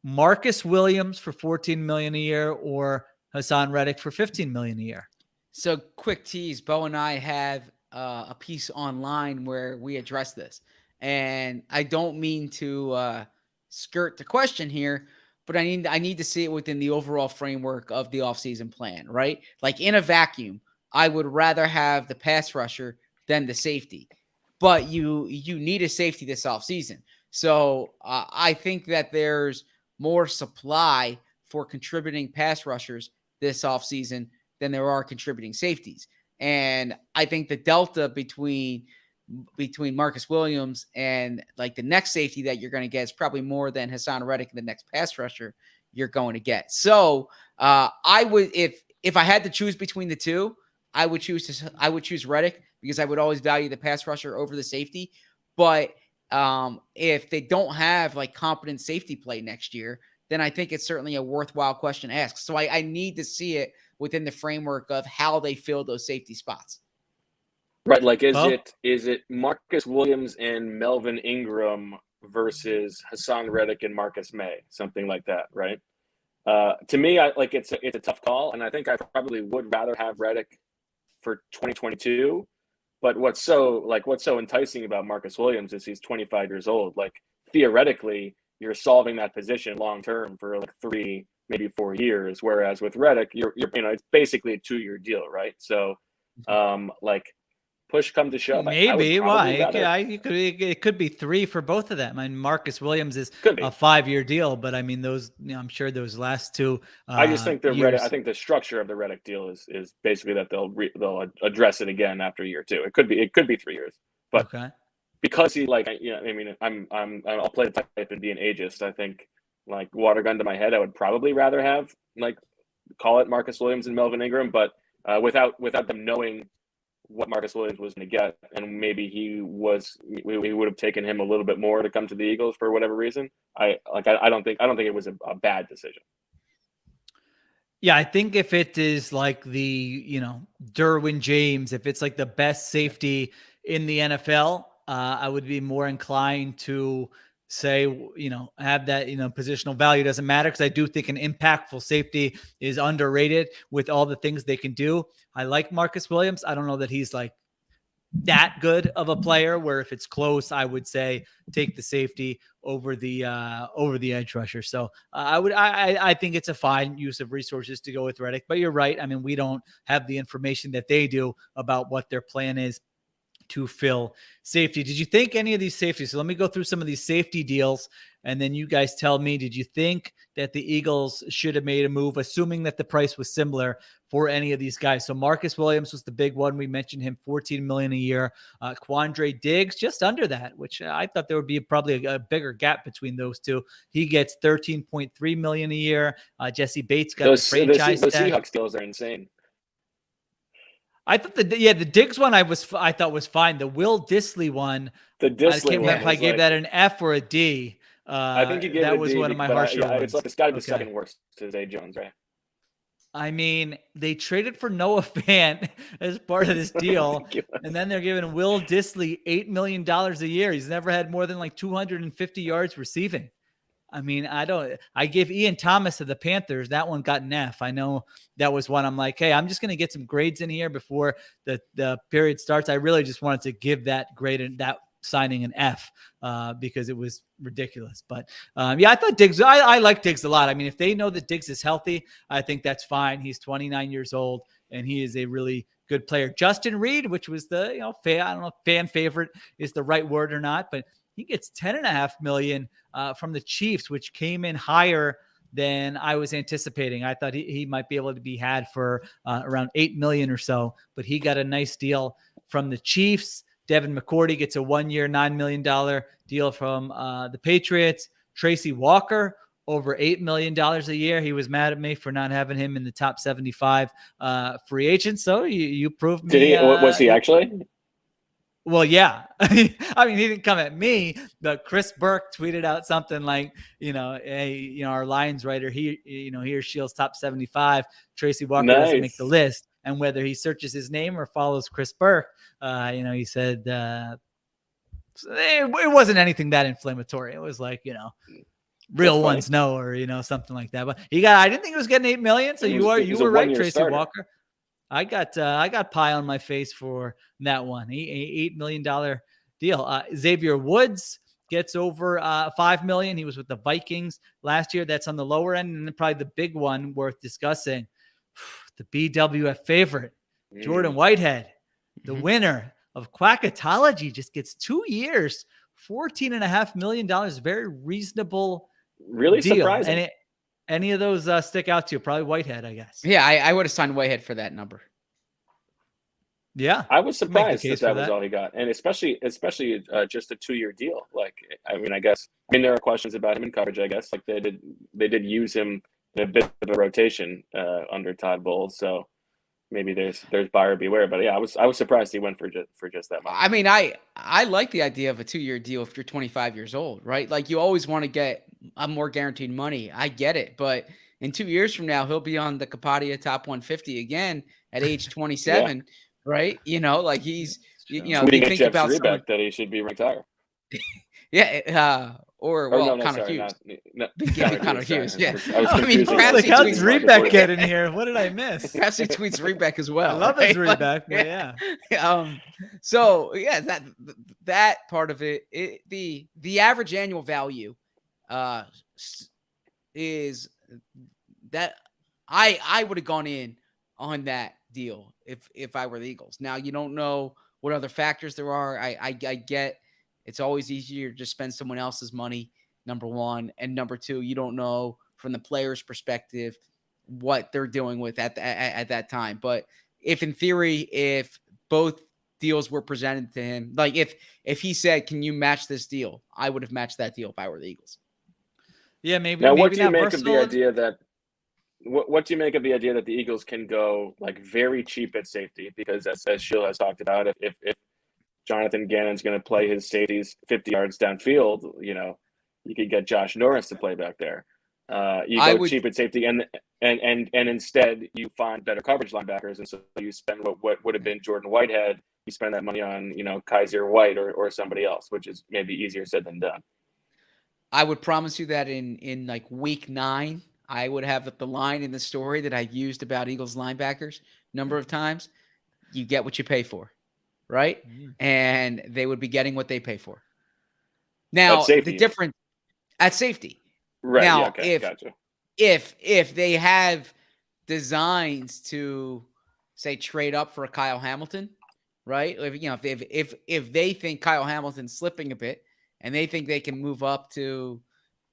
Marcus Williams for $14 million a year or Hassan Reddick for $15 million a year? So quick tease, Bo and I have a piece online where we address this. And I don't mean to skirt the question here, but I need to see it within the overall framework of the offseason plan, right? Like in a vacuum, I would rather have the pass rusher than the safety. But you need a safety this offseason. So I think that there's more supply for contributing pass rushers this offseason than there are contributing safeties. And I think the delta between Marcus Williams and like the next safety that you're going to get is probably more than Hassan Reddick, the next pass rusher you're going to get. So I would, if I had to choose between the two, I would choose Reddick because I would always value the pass rusher over the safety. But if they don't have like competent safety play next year, then I think it's certainly a worthwhile question to ask. So I need to see it within the framework of how they fill those safety spots. Right. Like, is it Marcus Williams and Melvin Ingram versus Hassan Reddick and Marcus May, something like that, right? To me, it's a tough call, and I think I probably would rather have Reddick for 2022 But what's so enticing about Marcus Williams is he's 25 years old. Like, theoretically, you're solving that position long term for like 3, maybe 4 years. Whereas with Reddick, you're it's basically a 2-year deal, right? So, like, push come to shove, Maybe. Why? It could be 3 for both of them. I mean, Marcus Williams is a 5-year deal, but I mean, those, I'm sure those last 2. I just think years. I think the structure of the Reddick deal is basically that they'll address it again after year 2. It could be 3 years, but because he, like, I mean, I'll play the type and be an ageist. I think, like, water gun to my head, I would probably rather have, like, call it Marcus Williams and Melvin Ingram, but without them knowing what Marcus Williams was going to get, and maybe we would have taken him a little bit more to come to the Eagles for whatever reason. I don't think it was a bad decision. Yeah, I think if it is like the, Derwin James, if it's like the best safety in the NFL, I would be more inclined to say, have that, positional value doesn't matter, because I do think an impactful safety is underrated with all the things they can do. I like Marcus Williams. I don't know that he's like that good of a player where if it's close, I would say take the safety over the edge rusher. So I think it's a fine use of resources to go with Reddick, but you're right. I mean, we don't have the information that they do about what their plan is to fill safety. Did you think any of these safeties? So let me go through some of these safety deals, and then you guys tell me, did you think that the Eagles should have made a move, assuming that the price was similar for any of these guys? So Marcus Williams was the big one. We mentioned him, $14 million a year. Quandre Diggs, just under that, which I thought there would be probably a bigger gap between those two. He gets $13.3 million a year. Jesse Bates got the franchise tag. Those Seahawks deals are insane. I thought the Diggs one I thought was fine. The Will Dissly one, I can't remember if I gave that an F or a D. I think you gave that it a was D, one of my harsher ones. It's got to be the second worst to Zay Jones, right? I mean, they traded for Noah Fant as part of this deal, and then they're giving Will Dissly $8 million a year. He's never had more than like 250 yards receiving. I mean, I gave Ian Thomas to the Panthers. That one got an F. I know that was one I'm like, hey, I'm just going to get some grades in here before the period starts. I really just wanted to give that grade and that signing an F because it was ridiculous. But I thought Diggs, I like Diggs a lot. I mean, if they know that Diggs is healthy, I think that's fine. He's 29 years old and he is a really good player. Justin Reed, which was the, I don't know if fan favorite is the right word or not, but he gets $10.5 million from the Chiefs, which came in higher than I was anticipating. I thought he might be able to be had for around $8 million or so, but he got a nice deal from the Chiefs. Devin McCourty gets a 1-year, $9 million deal from the Patriots. Tracy Walker, over $8 million a year. He was mad at me for not having him in the top 75 free agents. So you proved me. Was he actually? Well, yeah. I mean, he didn't come at me, but Chris Burke tweeted out something like, hey, our Lions writer, he or Sheil's top 75. Tracy Walker doesn't make the list. And whether he searches his name or follows Chris Burke, he said it wasn't anything that inflammatory. It was like, real ones know, or, something like that. But I didn't think he was getting $8 million. So you were right, Tracy starter. Walker. I got pie on my face for that one. $8 million deal. Xavier Woods gets over $5 million. He was with the Vikings last year. That's on the lower end. And then probably the big one worth discussing, the BWF favorite, Jordan Whitehead, the winner of Quackatology, just gets 2 years, $14.5 million. Very reasonable. Really deal. Surprising. And any of those stick out to you? Probably Whitehead, I guess. Yeah, I would have signed Whitehead for that number. Yeah, I was surprised that was all he got, and especially just a 2-year deal. Like, there are questions about him in coverage. I guess like they did use him in a bit of a rotation under Todd Bowles, so maybe there's buyer beware. But yeah, I was surprised he went for just that much. I mean, I like the idea of a 2-year deal if you're 25 years old, right? Like you always want to get a more guaranteed money. I get it, but in 2 years from now, he'll be on the Kapadia top 150 again at age 27, yeah. Right? He's you think about that he should be retired. Yeah. Or, Oh, well, no, Connor sorry, Hughes. no, Yeah, Connor Hughes. sorry. Yeah. I was I mean, confusing perhaps all Like, he the how teams does tweets- right Reedbeck before get that. in here? What did I miss? Perhaps he tweets Reedbeck as well. I love his right? Like, Reedbeck, but yeah. So yeah, that part of it, the average annual value is that I would have gone in on that deal if I were the Eagles. Now, you don't know what other factors there are. I get it's always easier to just spend someone else's money, number one, and number two, you don't know from the player's perspective what they're doing with at that time. But if in theory, if both deals were presented to him, like if he said, "Can you match this deal?" I would have matched that deal if I were the Eagles. Yeah, maybe. Now, maybe what do you not make of the versatile. idea that what do you make of the idea that the Eagles can go like very cheap at safety? Because as Sheil has talked about, if Jonathan Gannon's going to play his safeties 50 yards downfield, you could get Josh Norris to play back there. You go cheap at safety, and instead you find better coverage linebackers, and so you spend what would have been Jordan Whitehead. You spend that money on Kaiser White or somebody else, which is maybe easier said than done. I would promise you that in like week 9, I would have the line in the story that I used about Eagles linebackers number of times. You get what you pay for, right? And they would be getting what they pay for. Now, the difference at safety. Right. Now, yeah, okay, gotcha. if they have designs to say trade up for a Kyle Hamilton, right? If they think Kyle Hamilton's slipping a bit and they think they can move up to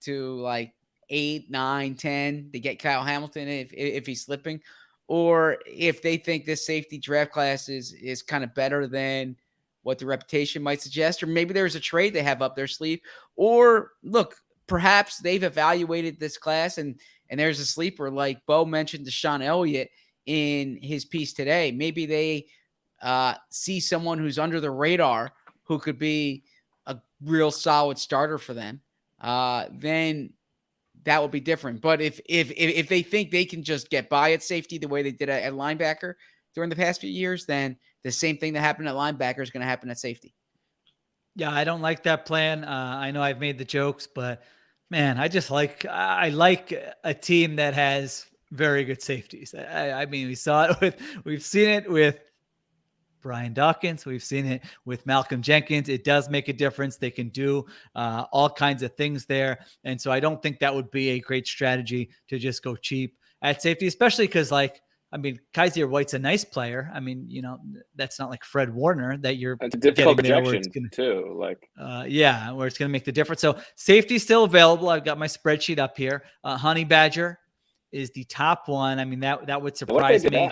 like 8, 9, 10 to get Kyle Hamilton if he's slipping, or if they think this safety draft class is kind of better than what the reputation might suggest, or maybe there's a trade they have up their sleeve, or look, perhaps they've evaluated this class and there's a sleeper like Bo mentioned Deshaun Elliott in his piece today. Maybe they see someone who's under the radar who could be a real solid starter for them. Then that would be different. But if they think they can just get by at safety the way they did at linebacker during the past few years, then the same thing that happened at linebacker is going to happen at safety. Yeah, I don't like that plan. I know I've made the jokes, but man, I like a team that has very good safeties. I mean, we've seen it with Brian Dawkins. We've seen it with Malcolm Jenkins. It does make a difference. They can do all kinds of things there. And so I don't think that would be a great strategy to just go cheap at safety, especially because Kaiser White's a nice player. I mean, that's not like Fred Warner that you're it's a difficult getting there projection too. where it's going to make the difference. So safety's still available. I've got my spreadsheet up here. Honey Badger is the top one. I mean, that would surprise me.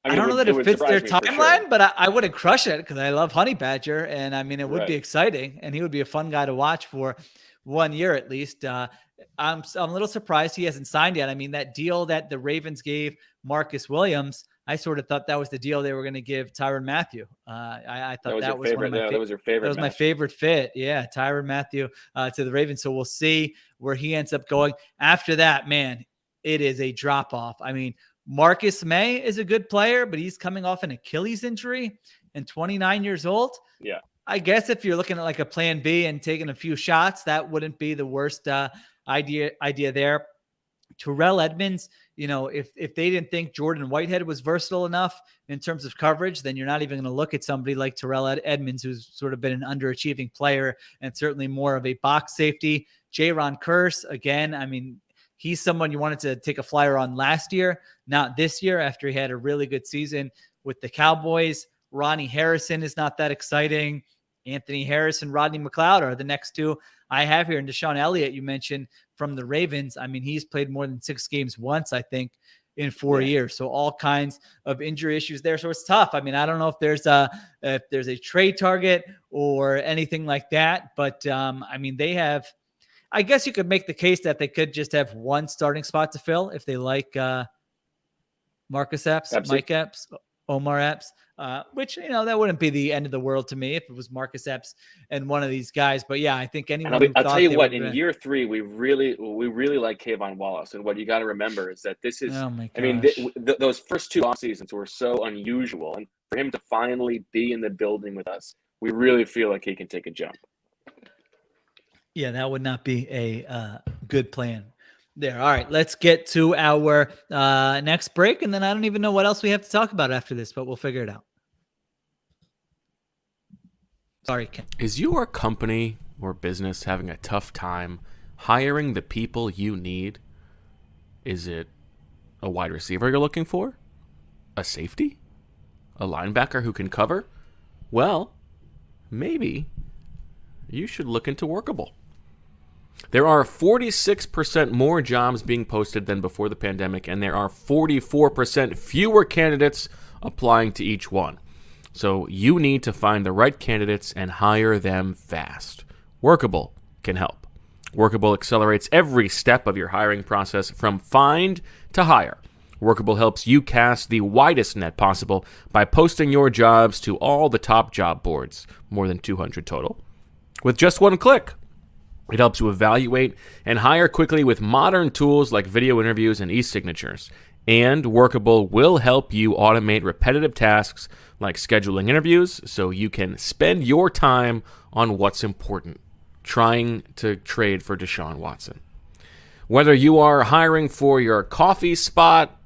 I don't know that it fits their timeline, sure. but I wouldn't crush it because I love Honey Badger. And I mean, it would be exciting and he would be a fun guy to watch for 1 year at least. I'm a little surprised he hasn't signed yet. I mean, that deal that the Ravens gave Marcus Williams, I sort of thought that was the deal they were going to give Tyrann Mathieu. I thought that was one of my that was your favorite. That was my favorite fit. Yeah, Tyrann Mathieu to the Ravens. So we'll see where he ends up going. After that, man, it is a drop off. I mean, Marcus May is a good player, but he's coming off an Achilles injury and 29 years old. Yeah. I guess if you're looking at like a plan B and taking a few shots, that wouldn't be the worst idea there. Terrell Edmonds, if they didn't think Jordan Whitehead was versatile enough in terms of coverage, then you're not even going to look at somebody like Terrell Edmonds, who's sort of been an underachieving player and certainly more of a box safety. Jaron Kearse, again, I mean, he's someone you wanted to take a flyer on last year, not this year after he had a really good season with the Cowboys. Ronnie Harrison is not that exciting. Anthony Harris and Rodney McLeod are the next two I have here. And Deshaun Elliott, you mentioned from the Ravens. I mean, he's played more than 6 games once, I think, in 4 years. So all kinds of injury issues there. So it's tough. I mean, I don't know if there's a trade target or anything like that. But I mean, they have, I guess you could make the case that they could just have one starting spot to fill if they like Marcus Epps, Mike Epps, Omar Epps, which, that wouldn't be the end of the world to me if it was Marcus Epps and one of these guys. But yeah, I think anyone I'll tell you what, in year 3, we really like Kayvon Wallace. And what you got to remember is that this is, those first 2 off seasons were so unusual. And for him to finally be in the building with us we really feel like he can take a jump. Yeah, that would not be a good plan there. All right, let's get to our next break, and then I don't even know what else we have to talk about after this, but we'll figure it out. Sorry, Ken. Is your company or business having a tough time hiring the people you need? Is it a wide receiver you're looking for? A safety? A linebacker who can cover? Well, maybe you should look into Workable. There are 46% more jobs being posted than before the pandemic, and there are 44% fewer candidates applying to each one. So you need to find the right candidates and hire them fast. Workable can help. Workable accelerates every step of your hiring process from find to hire. Workable helps you cast the widest net possible by posting your jobs to all the top job boards, more than 200 total, with just one click. It helps you evaluate and hire quickly with modern tools like video interviews and e-signatures. And Workable will help you automate repetitive tasks like scheduling interviews so you can spend your time on what's important, trying to trade for Deshaun Watson. Whether you are hiring for your coffee spot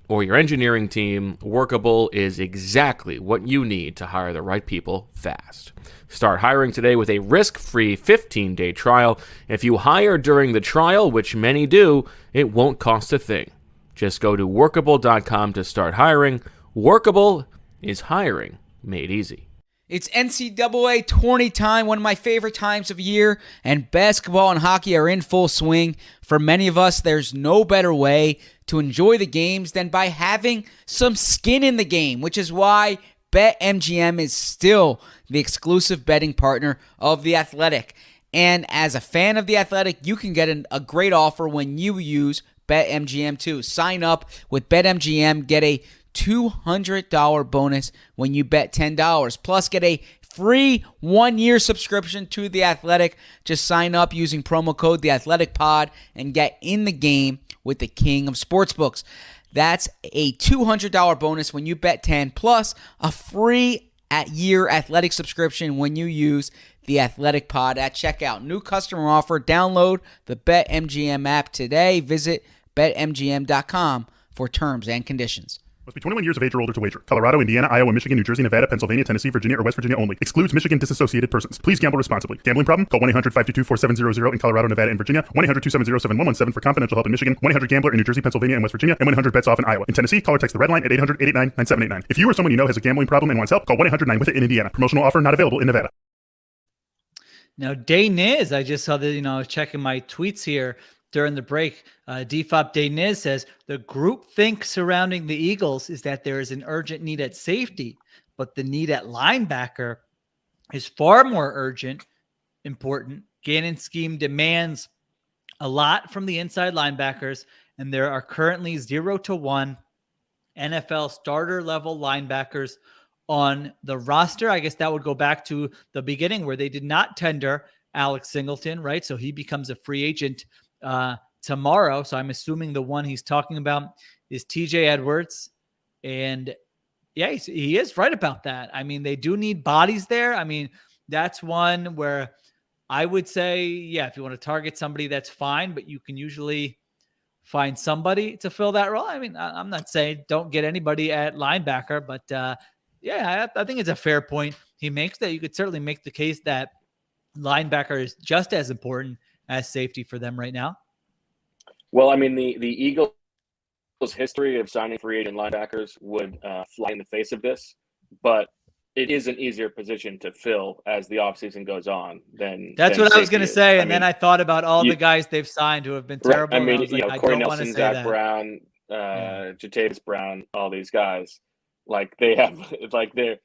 or your engineering team, Workable is exactly what you need to hire the right people fast. Start hiring today with a risk-free 15-day trial. If you hire during the trial, which many do, it won't cost a thing. Just go to workable.com to start hiring. Workable is hiring made easy. It's NCAA tourney time, one of my favorite times of year, and basketball and hockey are in full swing. For many of us, there's no better way to enjoy the games than by having some skin in the game, which is why BetMGM is still the exclusive betting partner of The Athletic. And as a fan of The Athletic, you can get a great offer when you use BetMGM too. Sign up with BetMGM, get a $200 bonus when you bet $10. Plus, get a free 1-year subscription to The Athletic. Just sign up using promo code TheAthleticPod and get in the game with the king of sportsbooks. That's a $200 bonus when you bet 10, plus a free year athletic subscription when you use The Athletic Pod at checkout. New customer offer. Download the BetMGM app today. Visit BetMGM.com for terms and conditions. Must be 21 years of age or older to wager. Colorado, Indiana, Iowa, Michigan, New Jersey, Nevada, Pennsylvania, Tennessee, Virginia, or West Virginia only. Excludes Michigan disassociated persons. Please gamble responsibly. Gambling problem? Call 1-800-522-4700 in Colorado, Nevada, and Virginia. 1-800-270-7117 for confidential help in Michigan. 1-800-GAMBLER in New Jersey, Pennsylvania, and West Virginia. And 1-800-BETS-OFF in Iowa. In Tennessee, call or text the red line at 800-889-9789. If you or someone you know has a gambling problem and wants help, call 1-800-9-WITH-IT in Indiana. Promotional offer not available in Nevada. Now, Dayniz, I just saw that, I was checking my tweets here during the break. DFOP Dayniz says the groupthink surrounding the Eagles is that there is an urgent need at safety, but the need at linebacker is far more urgent, important. Gannon's scheme demands a lot from the inside linebackers, and there are currently 0 to 1 NFL starter level linebackers on the roster. I guess that would go back to the beginning where they did not tender Alex Singleton, right? So he becomes a free agent tomorrow. So I'm assuming the one he's talking about is TJ Edwards. And yeah, he is right about that. I mean, they do need bodies there. I mean, that's one where I would say, yeah, if you want to target somebody, that's fine, but you can usually find somebody to fill that role. I mean, I'm not saying don't get anybody at linebacker, but yeah, I think it's a fair point he makes, that you could certainly make the case that linebacker is just as important as safety for them right now. Well, I mean, the Eagles' history of signing free agent linebackers would fly in the face of this, but it is an easier position to fill as the offseason goes on than that's than what I was going to safety is. say. I And mean, then I thought about all the guys they've signed who have been terrible. I mean, and I was like, I Corey don't want to Nelson, say Zach that. Brown, Jatavis Brown, all these guys, like they have, like the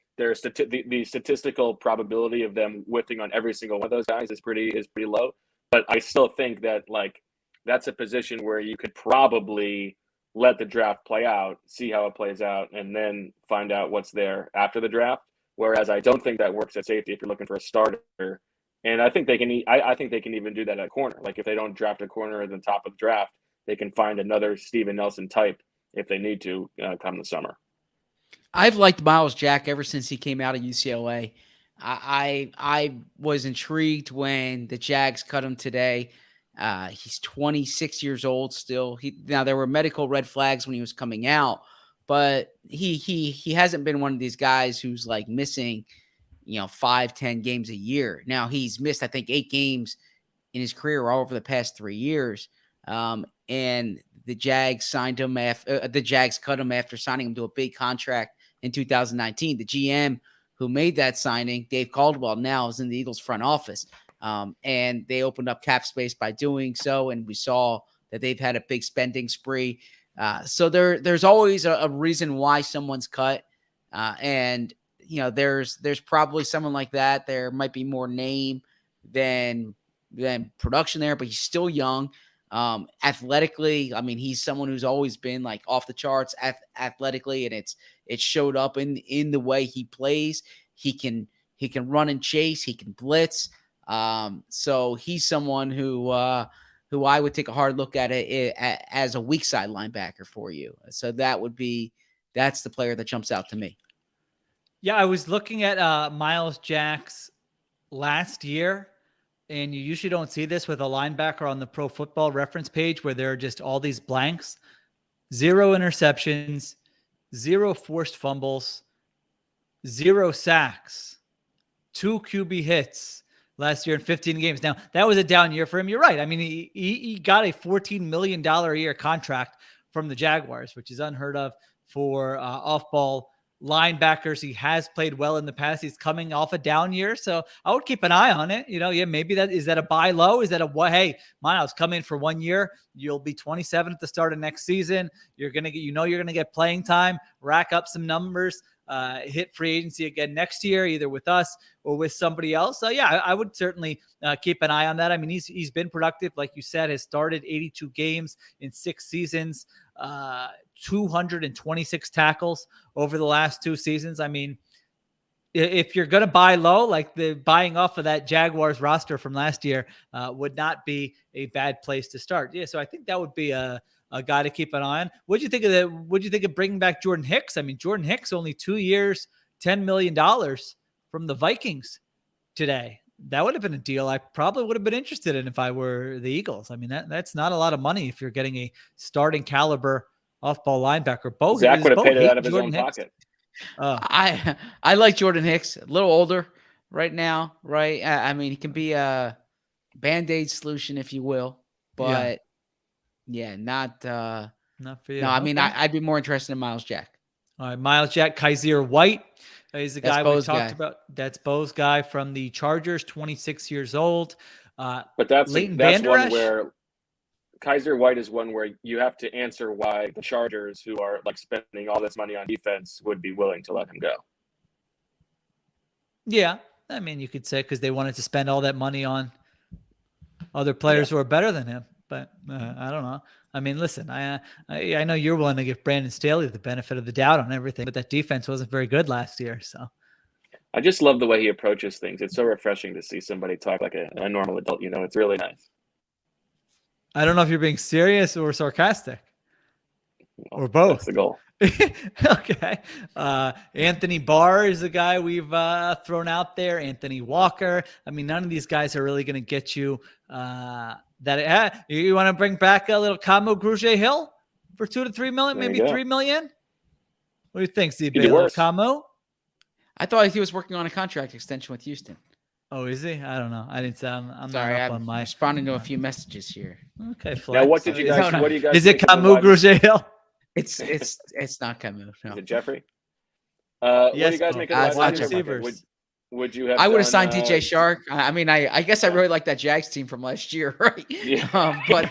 statistical probability of them whiffing on every single one of those guys is pretty low. But I still think that like that's a position where you could probably let the draft play out, see how it plays out, and then find out what's there after the draft. Whereas I don't think that works at safety if you're looking for a starter. And I think they can. I think they can even do that at corner. Like if they don't draft a corner at the top of the draft, they can find another Steven Nelson type if they need to come the summer. I've liked Miles Jack ever since he came out of UCLA. I was intrigued when the Jags cut him today. He's 26 years old still. Now there were medical red flags when he was coming out, but he hasn't been one of these guys who's like missing, 5-10 games a year. Now he's missed, I think, 8 games in his career all over the past 3 years. And the Jags signed him the Jags cut him after signing him to a big contract in 2019. The GM who made that signing, Dave Caldwell, now is in the Eagles front office. And they opened up cap space by doing so. And we saw that they've had a big spending spree. So there's always a reason why someone's cut. And there's probably someone like that. There might be more name than production there, but he's still young. Athletically, I mean, he's someone who's always been like off the charts athletically, and it showed up in the way he plays. He can run and chase. He can blitz. So he's someone who I would take a hard look at it as a weak side linebacker for you. So that's the player that jumps out to me. Yeah, I was looking at Miles Jack's last year, and you usually don't see this with a linebacker on the Pro Football Reference page where there are just all these blanks. 0 interceptions, 0 forced fumbles, 0 sacks, 2 QB hits last year in 15 games. Now, that was a down year for him. You're right. I mean, he got a $14 million a year contract from the Jaguars, which is unheard of for off-ball linebackers. He has played well in the past. He's coming off a down year, so I would keep an eye on it. Maybe is that a buy low? Is that hey, Miles, come in for 1 year. You'll be 27 at the start of next season. You're gonna get playing time, rack up some numbers, hit free agency again next year, either with us or with somebody else. So yeah, I would certainly keep an eye on that. I mean, he's been productive, like you said, has started 82 games in 6 seasons. 226 tackles over the last 2 seasons. I mean, if you're going to buy low, like the buying off of that Jaguars roster from last year would not be a bad place to start. Yeah. So I think that would be a guy to keep an eye on. What'd you think of that? What'd you think of bringing back Jordan Hicks? I mean, Jordan Hicks, only 2 years, $10 million from the Vikings today. That would have been a deal I probably would have been interested in if I were the Eagles. I mean, that's not a lot of money if you're getting a starting caliber off-ball linebacker. Zach would have paid it out of his own pocket. I like Jordan Hicks, a little older right now, right? I mean, he can be a Band-Aid solution, if you will, but not for you. No, I mean, I'd be more interested in Miles Jack. All right, Miles Jack, Kaiser White. He's the guy we talked about. That's Bo's guy from the Chargers, 26 years old. But that's one where Kaiser White is one where you have to answer why the Chargers, who are like spending all this money on defense, would be willing to let him go. Yeah, I mean, you could say because they wanted to spend all that money on other players who are better than him. But I don't know. I mean, listen, I know you're willing to give Brandon Staley the benefit of the doubt on everything, but that defense wasn't very good last year. So I just love the way he approaches things. It's so refreshing to see somebody talk like a normal adult. It's really nice. I don't know if you're being serious or sarcastic or both. That's the goal. Okay. Anthony Barr is the guy we've thrown out there. Anthony Walker. I mean, none of these guys are really going to get you you want to bring back a little Camo Grugier Hill for $2 to $3 million, maybe $3 million. What do you think, ZB? Camo? I thought he was working on a contract extension with Houston. Oh, is he? I don't know. I didn't sound. I'm sorry. Not up I'm on my responding to a few messages here. Okay. Flex. Now, what do you guys? Is it Camo Grugier Hill? It's not Camo. No. Is it Jeffrey? What do you guys make of the wide receivers? Would you have? I would have signed DJ Shark. I mean, I guess I really like that Jags team from last year, right? Yeah. But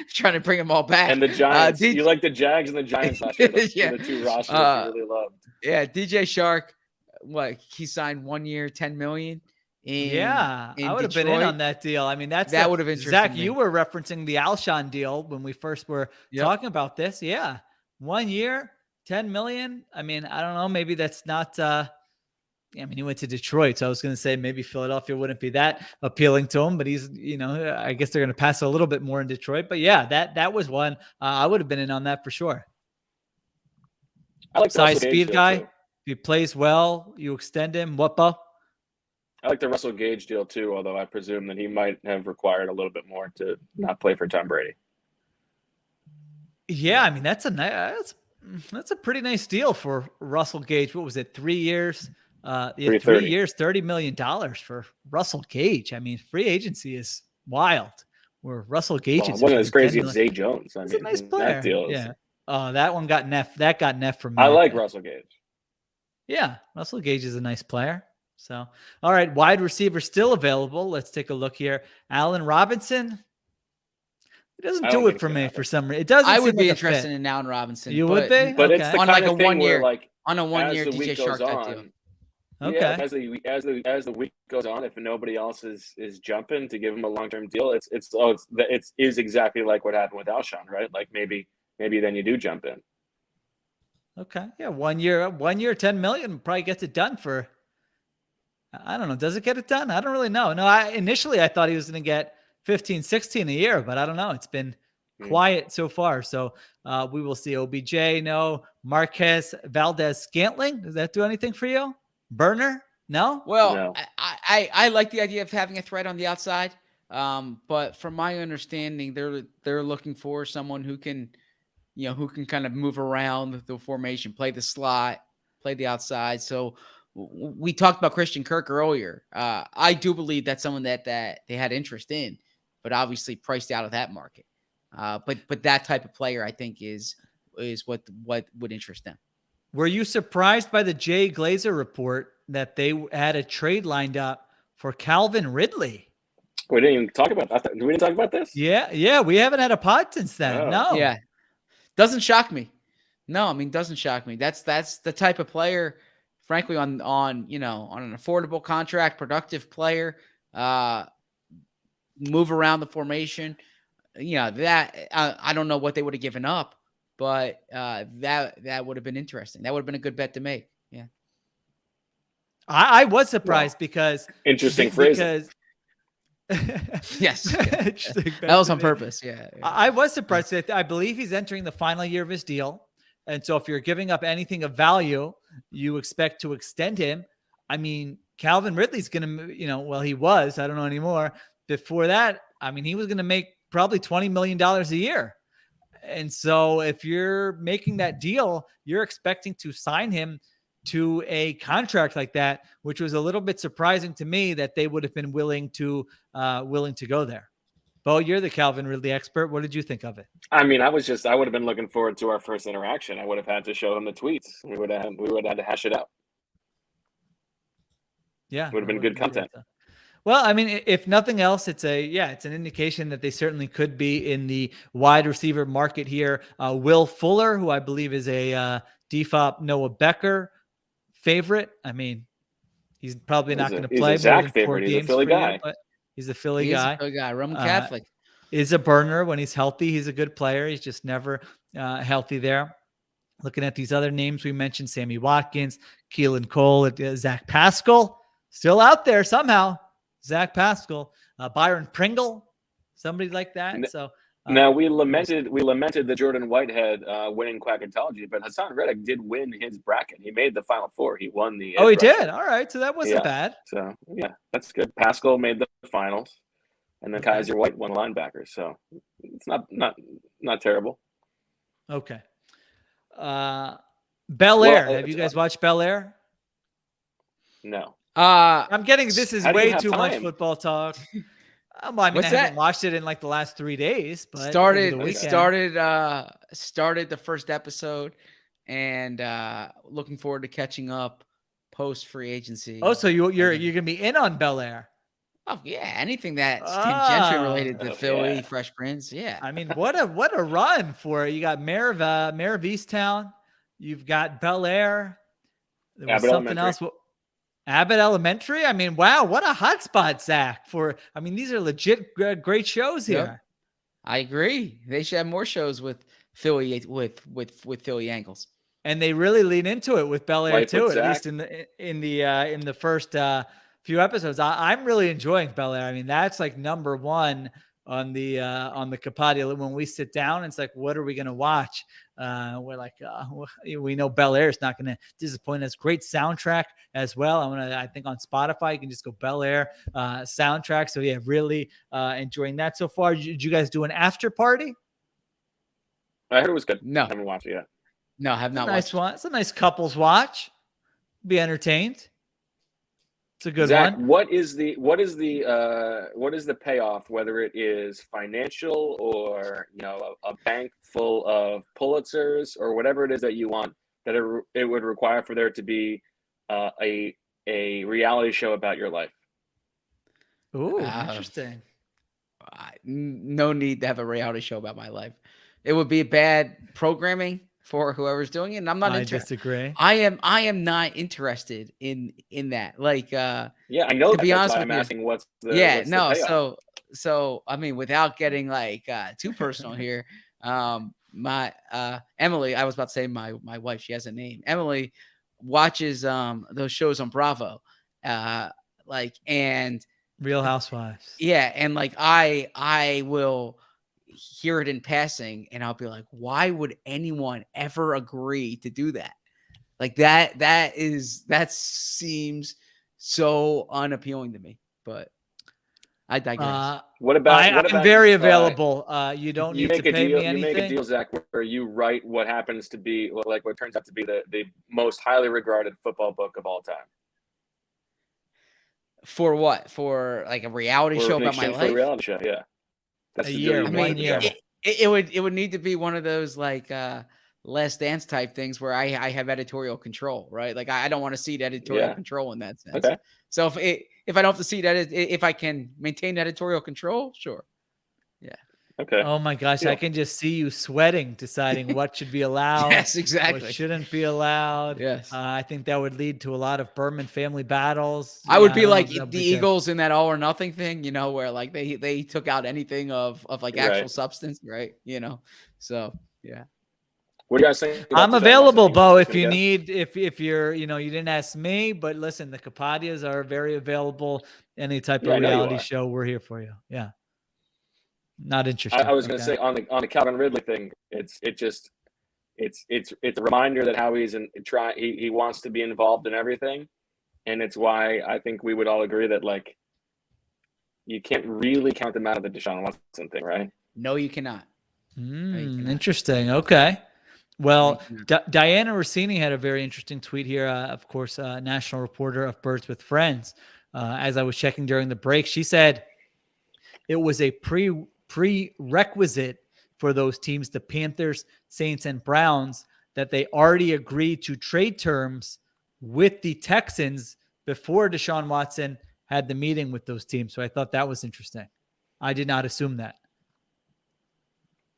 trying to bring them all back. And the Giants. You like the Jags and the Giants last year? The 2 rosters you really loved. Yeah, DJ Shark. What, he signed 1 year, $10 million. I would have been in on that deal. I mean, that would have interested Zach, me. You were referencing the Alshon deal when we first were talking about this. Yeah, 1 year, $10 million. I mean, I don't know. Maybe that's not. I mean, he went to Detroit, so I was going to say maybe Philadelphia wouldn't be that appealing to him. But he's, I guess they're going to pass a little bit more in Detroit. But yeah, that was one I would have been in on that for sure. I like size speed guy. Too. he plays well, you extend him. What, Bo? I like the Russell Gage deal too, although I presume that he might have required a little bit more to not play for Tom Brady. Yeah, I mean that's a pretty nice deal for Russell Gage. What was it? 3 years? 3 years, $30 million for Russell Gage. I mean, free agency is wild. Where Russell Gage is wasn't as crazy as Zay Jones. I mean, a nice player. That deal is, yeah. That one got Neff. That got Neff from me. I like Russell Gage. Yeah, Russell Gage is a nice player. So, all right, wide receiver still available. Let's take a look here. Allen Robinson. It doesn't do it for me for some reason. It doesn't. I would be like interested in Allen Robinson. You would be, but it's the on kind like of a thing 1 year, where, like, on a 1 year as the DJ week Shark goes type on, deal. Okay. Yeah, as the week goes on, if nobody else is jumping to give him a long-term deal, it is exactly like what happened with Alshon, right? Like maybe then you do jump in. Okay. Yeah, 1 year, 10 million probably gets it done for. I don't know. Does it get it done? I don't really know. No, initially I thought he was going to get 15, 16 a year, but I don't know. It's been quiet so far. So we will see. OBJ, no. Marquez Valdez-Scantling. Does that do anything for you? Burner? No? Well, No. I like the idea of having a threat on the outside. But from my understanding, they're looking for someone who can kind of move around the formation, play the slot, play the outside. So we talked about Christian Kirk earlier. I do believe that's someone that they had interest in, but obviously priced out of that market. But that type of player, I think, is what would interest them. Were you surprised by the Jay Glazer report that they had a trade lined up for Calvin Ridley? We didn't even talk about that. We didn't talk about this? Yeah. We haven't had a pod since then. Oh. No. Yeah. Doesn't shock me. No, I mean, doesn't shock me. That's the type of player, frankly, on an affordable contract, productive player, move around the formation. That I don't know what they would have given up, but that would have been interesting. That would have been a good bet to make. Yeah. I was surprised because interesting phrase. Yes. That was on purpose. Yeah. I was surprised. I believe he's entering the final year of his deal. And so if you're giving up anything of value, you expect to extend him. I mean, Calvin Ridley's going to, he was, I don't know anymore. Before that, I mean, he was going to make probably $20 million a year. And so if you're making that deal, you're expecting to sign him to a contract like that, which was a little bit surprising to me that they would have been willing to go there. Bo, you're the Calvin Ridley expert. What did you think of it? I mean, I would have been looking forward to our first interaction. I would have had to show him the tweets. We would have had to hash it out. Yeah. It would have been good content. Well, I mean, if nothing else, it's an indication that they certainly could be in the wide receiver market here. Will Fuller, who I believe is a DFOP Noah Becker favorite. I mean, he's probably not going to play. He's a Zach favorite. He's a Philly guy. But he's a Philly guy. Roman Catholic. Is a burner when he's healthy. He's a good player. He's just never healthy there. Looking at these other names we mentioned, Sammy Watkins, Keelan Cole, Zach Pascal, still out there somehow. Zach Pascal, Byron Pringle, somebody like that. So now we lamented the Jordan Whitehead winning Quackatology, but Hassan Reddick did win his bracket. He made the Final Four. He won the. Oh, he did. All right, so that wasn't bad. So yeah, that's good. Pascal made the finals, and then Kaiser White won linebacker. So it's not terrible. Okay. Bel Air. Have you guys watched Bel Air? No. I'm getting this is way too time? much football talk. I mean, I haven't watched it in like the last 3 days, but started the first episode and looking forward to catching up post free agency. Oh, so you're gonna be in on Bel Air? Oh yeah, anything that's tangentially related to Philly, Fresh Prince. Yeah, I mean, what a run for it. You got Mayor of Easttown, you've got Bel Air. There was something else. Abbott Elementary. I mean, wow, what a hotspot, Zach. These are legit great shows here. Yep. I agree. They should have more shows with Philly with Philly angles. And they really lean into it with Bel Air too, Zach. at least in the first few episodes. I'm really enjoying Bel Air. I mean, that's like number one on the Capadia when we sit down. It's like, what are we going to watch? We're like, we know Bel Air is not going to disappoint us. Great soundtrack as well. I think on Spotify you can just go Bel Air soundtrack. So yeah, really enjoying that so far. Did you guys do an after party? I heard it was good. No. I haven't watched it yet. No, I have not Nice watched. one. It's a nice couples watch. Be entertained. It's a good Zach, one. what is the payoff, whether it is financial or a bank full of Pulitzers or whatever it is that you want, that it would require for there to be a reality show about your life? Ooh, interesting. No need to have a reality show about my life. It would be bad programming for whoever's doing it, and I'm not interested. Disagree. I am not interested in that. Like, yeah, I know. To be honest with I'm you, asking what's the payoff? So I mean, without getting like too personal here, my Emily, I was about to say my wife, she has a name. Emily watches those shows on Bravo, and Real Housewives. Yeah, and like I will hear it in passing and I'll be like, why would anyone ever agree to do that? Like that seems so unappealing to me, but I digress. I'm very available. You don't need to pay me anything. You make a deal, Zach, where you write what happens to be like what turns out to be the most highly regarded football book of all time. For what? For like a reality show about my life? For a reality show, yeah. That's a year, 1 year. It would need to be one of those like Last Dance type things where I have editorial control, right? Like I don't want to cede editorial control in that sense. Okay. So if I don't have to cede if I can maintain editorial control, sure. Yeah. Okay. Oh my gosh, I can just see you sweating, deciding what should be allowed. Yes, exactly. What shouldn't be allowed. Yes. I think that would lead to a lot of Berman family battles. I would be like the Eagles in that All or Nothing thing, where like they took out anything of like actual substance, right? So yeah. What do you guys think? I'm available, Bo, if you need, if you're, you didn't ask me, but listen, the Capadias are very available. Any type of reality show, we're here for you. Yeah. Not interested. I was going to say on the Calvin Ridley thing, it's a reminder that how he wants to be involved in everything, and it's why I think we would all agree that like you can't really count them out of the Deshaun Watson thing, right? No, you cannot. Interesting. Okay. Well, Diana Rossini had a very interesting tweet here. Of course, national reporter of Birds with Friends. As I was checking during the break, she said it was a prerequisite for those teams, the Panthers, Saints, and Browns, that they already agreed to trade terms with the Texans before Deshaun Watson had the meeting with those teams. So I thought that was interesting. I did not assume that.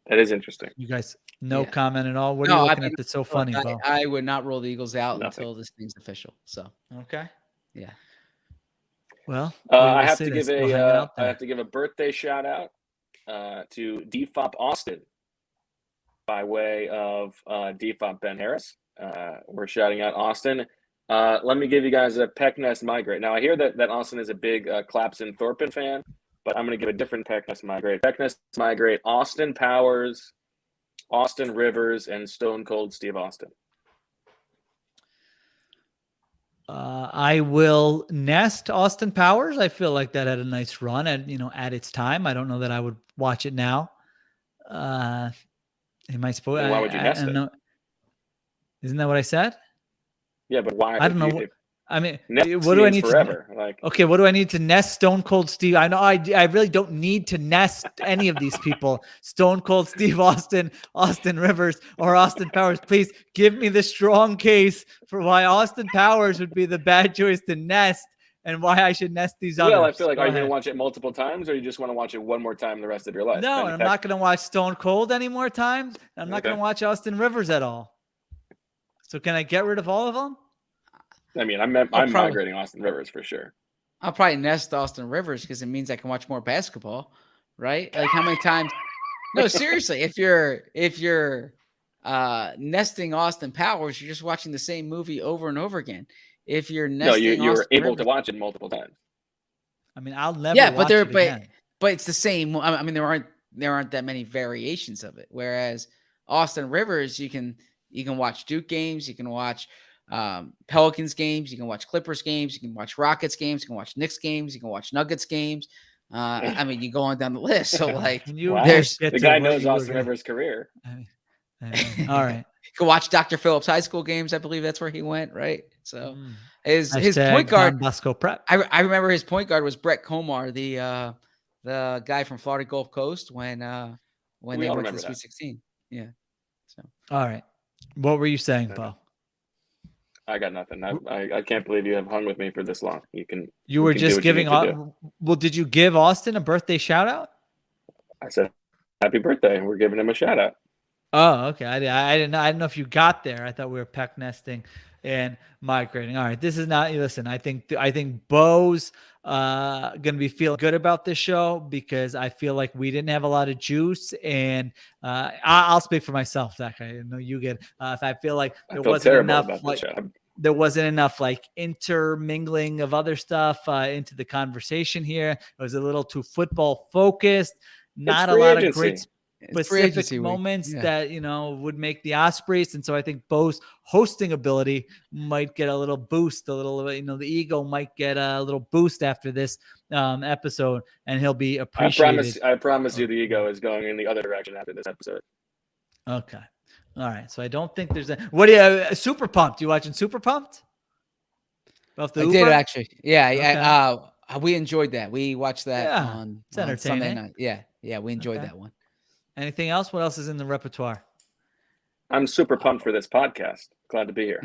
That is interesting. You guys, no comment at all? What are you looking at that's so funny, Bo? I would not roll the Eagles out until this thing's official. So okay. Yeah. Well, I have to give a birthday shout out to DFOP Austin by way of DFOP Ben Harris. We're shouting out Austin. Let me give you guys a Pecknest migrate. Now I hear that Austin is a big Clapson Thorpen fan, but I'm going to give a different Pecknest migrate. Pecknest migrate: Austin Powers, Austin Rivers, and Stone Cold Steve Austin. I will nest Austin Powers. I feel like that had a nice run at its time. I don't know that I would watch it now. Am I supposed? Why would you nest it? Know. Isn't that what I said? Yeah, but why? I don't know. I mean, what do I need forever? Okay, what do I need to nest? Stone Cold Steve. I know I really don't need to nest any of these people. Stone Cold Steve Austin, Austin Rivers, or Austin Powers. Please give me the strong case for why Austin Powers would be the bad choice to nest and why I should nest these others. Well, I feel like, are you going to watch it multiple times, or you just want to watch it one more time the rest of your life? No, and I'm not going to watch Stone Cold any more times. I'm not going to watch Austin Rivers at all. So can I get rid of all of them? I mean, I'm migrating Austin Rivers for sure. I'll probably nest Austin Rivers because it means I can watch more basketball, right? Like how many times? No, seriously. If you're nesting Austin Powers, you're just watching the same movie over and over again. If you're nesting, you're able to watch it multiple times. I mean, I'll never. Watch it again. but it's the same. I mean, there aren't that many variations of it. Whereas Austin Rivers, you can watch Duke games, you can watch Pelicans games, you can watch Clippers games, you can watch Rockets games, you can watch Knicks games, you can watch Nuggets games. I mean, you go on down the list. So like, Wow. the guy knows Austin Rivers' career. All right. You can watch Dr. Phillips high school games. I believe that's where he went, right? So his Hashtag point guard, Don Bosco Prep. I remember his point guard was Brett Komar, the guy from Florida Gulf Coast when they went to the Sweet 16. Yeah. So all right. What were you saying, Bo? I got nothing. I can't believe you have hung with me for this long. You were just giving. Well, did you give Austin a birthday shout out? I said, "Happy birthday!" We're giving him a shout out. Oh, okay. I didn't know if you got there. I thought we were peck nesting and migrating. All right. This is not. Listen, I think Bo's gonna be feeling good about this show because I feel like we didn't have a lot of juice, and I'll speak for myself, Zach. I know you get. If I feel like there wasn't enough, there wasn't enough like intermingling of other stuff into the conversation here. It was a little too football focused. Not a lot of great specific moments that would make the Ospreys, and so I think Bo's hosting ability might get a little boost, the ego might get a little boost after this episode, and he'll be appreciated. I promise you, the ego is going in the other direction after this episode. Okay, all right. So I don't think there's what do you Super Pumped? You watching Super Pumped? I did actually. Yeah, okay. We enjoyed that. We watched that on Sunday night. Yeah, we enjoyed that one. Anything else? What else is in the repertoire? I'm super pumped for this podcast. Glad to be here.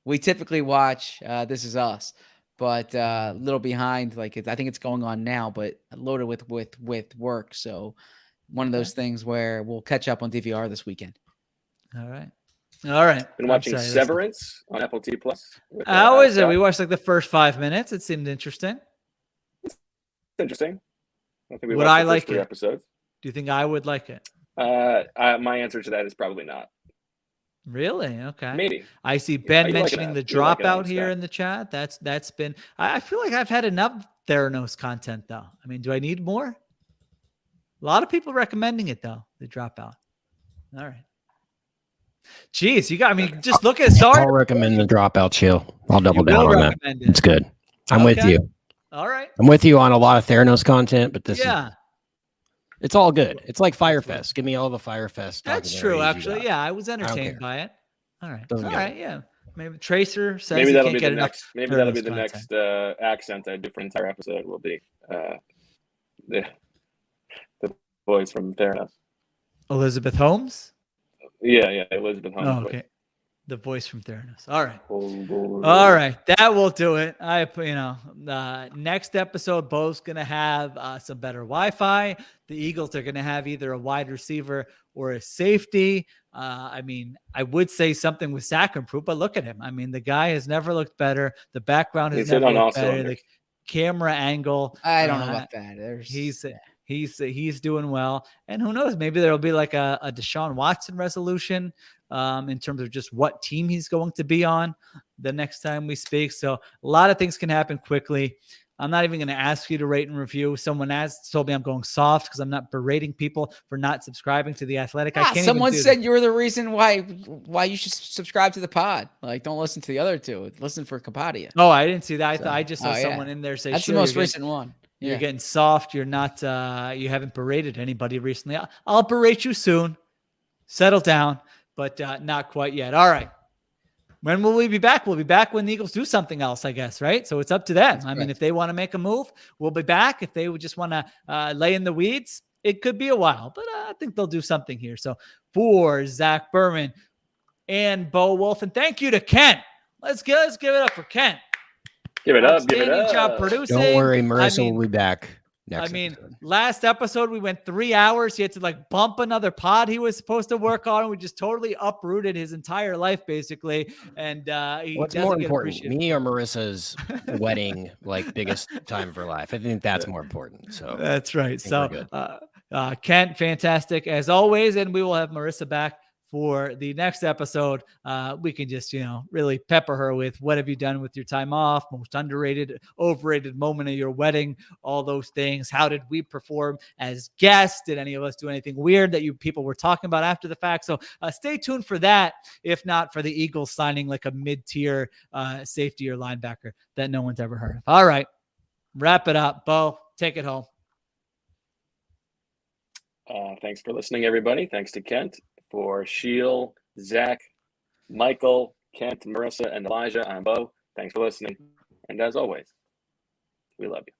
We typically watch This Is Us, but a little behind. Like I think it's going on now, but loaded with work. So one of those things where we'll catch up on DVR this weekend. All right. Been watching Severance on Apple TV Plus. How is it? We watched like the first 5 minutes. It seemed interesting. It's interesting. I think we would watched I the like first 3 episodes. Do you think I would like it? My answer to that is probably not. Really? Okay. Maybe. I see Ben mentioning the dropout here in the chat. That's been. I feel like I've had enough Theranos content though. I mean, do I need more? A lot of people recommending it though. The dropout. All right. Jeez, you got. I mean, just look at. Sorry. I'll recommend the dropout. Chill. I'll double down on that. It's good. I'm with you. All right. I'm with you on a lot of Theranos content, but this is. It's all good. It's like Firefest. Give me all the Firefest. That's true, actually. Yeah, I was entertained by it. All right. All right, yeah. Maybe Tracer says maybe that'll be the next. Maybe that'll be the next accent I do for an entire episode. Will be the voice from Theranos. Elizabeth Holmes. Yeah, Elizabeth Holmes. Oh, okay. The voice from Theranos. All right. All right. That will do it. Next episode, Bo's going to have some better Wi-Fi. The Eagles are going to have either a wide receiver or a safety. I mean, I would say something with sack improve, but look at him. I mean, the guy has never looked better. The background has never looked better. The camera angle. I don't know about that. He's doing well. And who knows? Maybe there'll be like a Deshaun Watson resolution. In terms of just what team he's going to be on the next time we speak. So a lot of things can happen quickly. I'm not even going to ask you to rate and review. Someone told me I'm going soft because I'm not berating people for not subscribing to The Athletic. Someone said you were the reason why you should subscribe to the pod. Like, don't listen to the other two. Listen for Kapadia. Oh, I didn't see that. I just saw someone in there say, that's the most recent one. You're getting soft. You're not, you haven't berated anybody recently. I'll berate you soon. Settle down. But not quite yet. All right. When will we be back? We'll be back when the Eagles do something else, I guess, right? So it's up to them. I mean, if they want to make a move, we'll be back. If they would just want to lay in the weeds, it could be a while. But I think they'll do something here. So for Zach Berman and Bo Wolf, and thank you to Kent. Let's give it up for Kent. Give it up. Give it up. Job producing. Don't worry, Marissa will be back. Last episode we went 3 hours. He had to like bump another pod he was supposed to work on. We just totally uprooted his entire life, basically. And what's more important, me or Marissa's wedding, like biggest time of her life? I think that's more important. So that's right. So Kent, fantastic as always, and we will have Marissa back for the next episode, we can just, really pepper her with what have you done with your time off, most underrated, overrated moment of your wedding, all those things. How did we perform as guests? Did any of us do anything weird that you people were talking about after the fact? So stay tuned for that, if not for the Eagles signing like a mid-tier safety or linebacker that no one's ever heard of. All right, wrap it up. Bo, take it home. Thanks for listening, everybody. Thanks to Kent. For Sheil, Zach, Michael, Kent, Marissa, and Elijah, I'm Bo. Thanks for listening. And as always, we love you.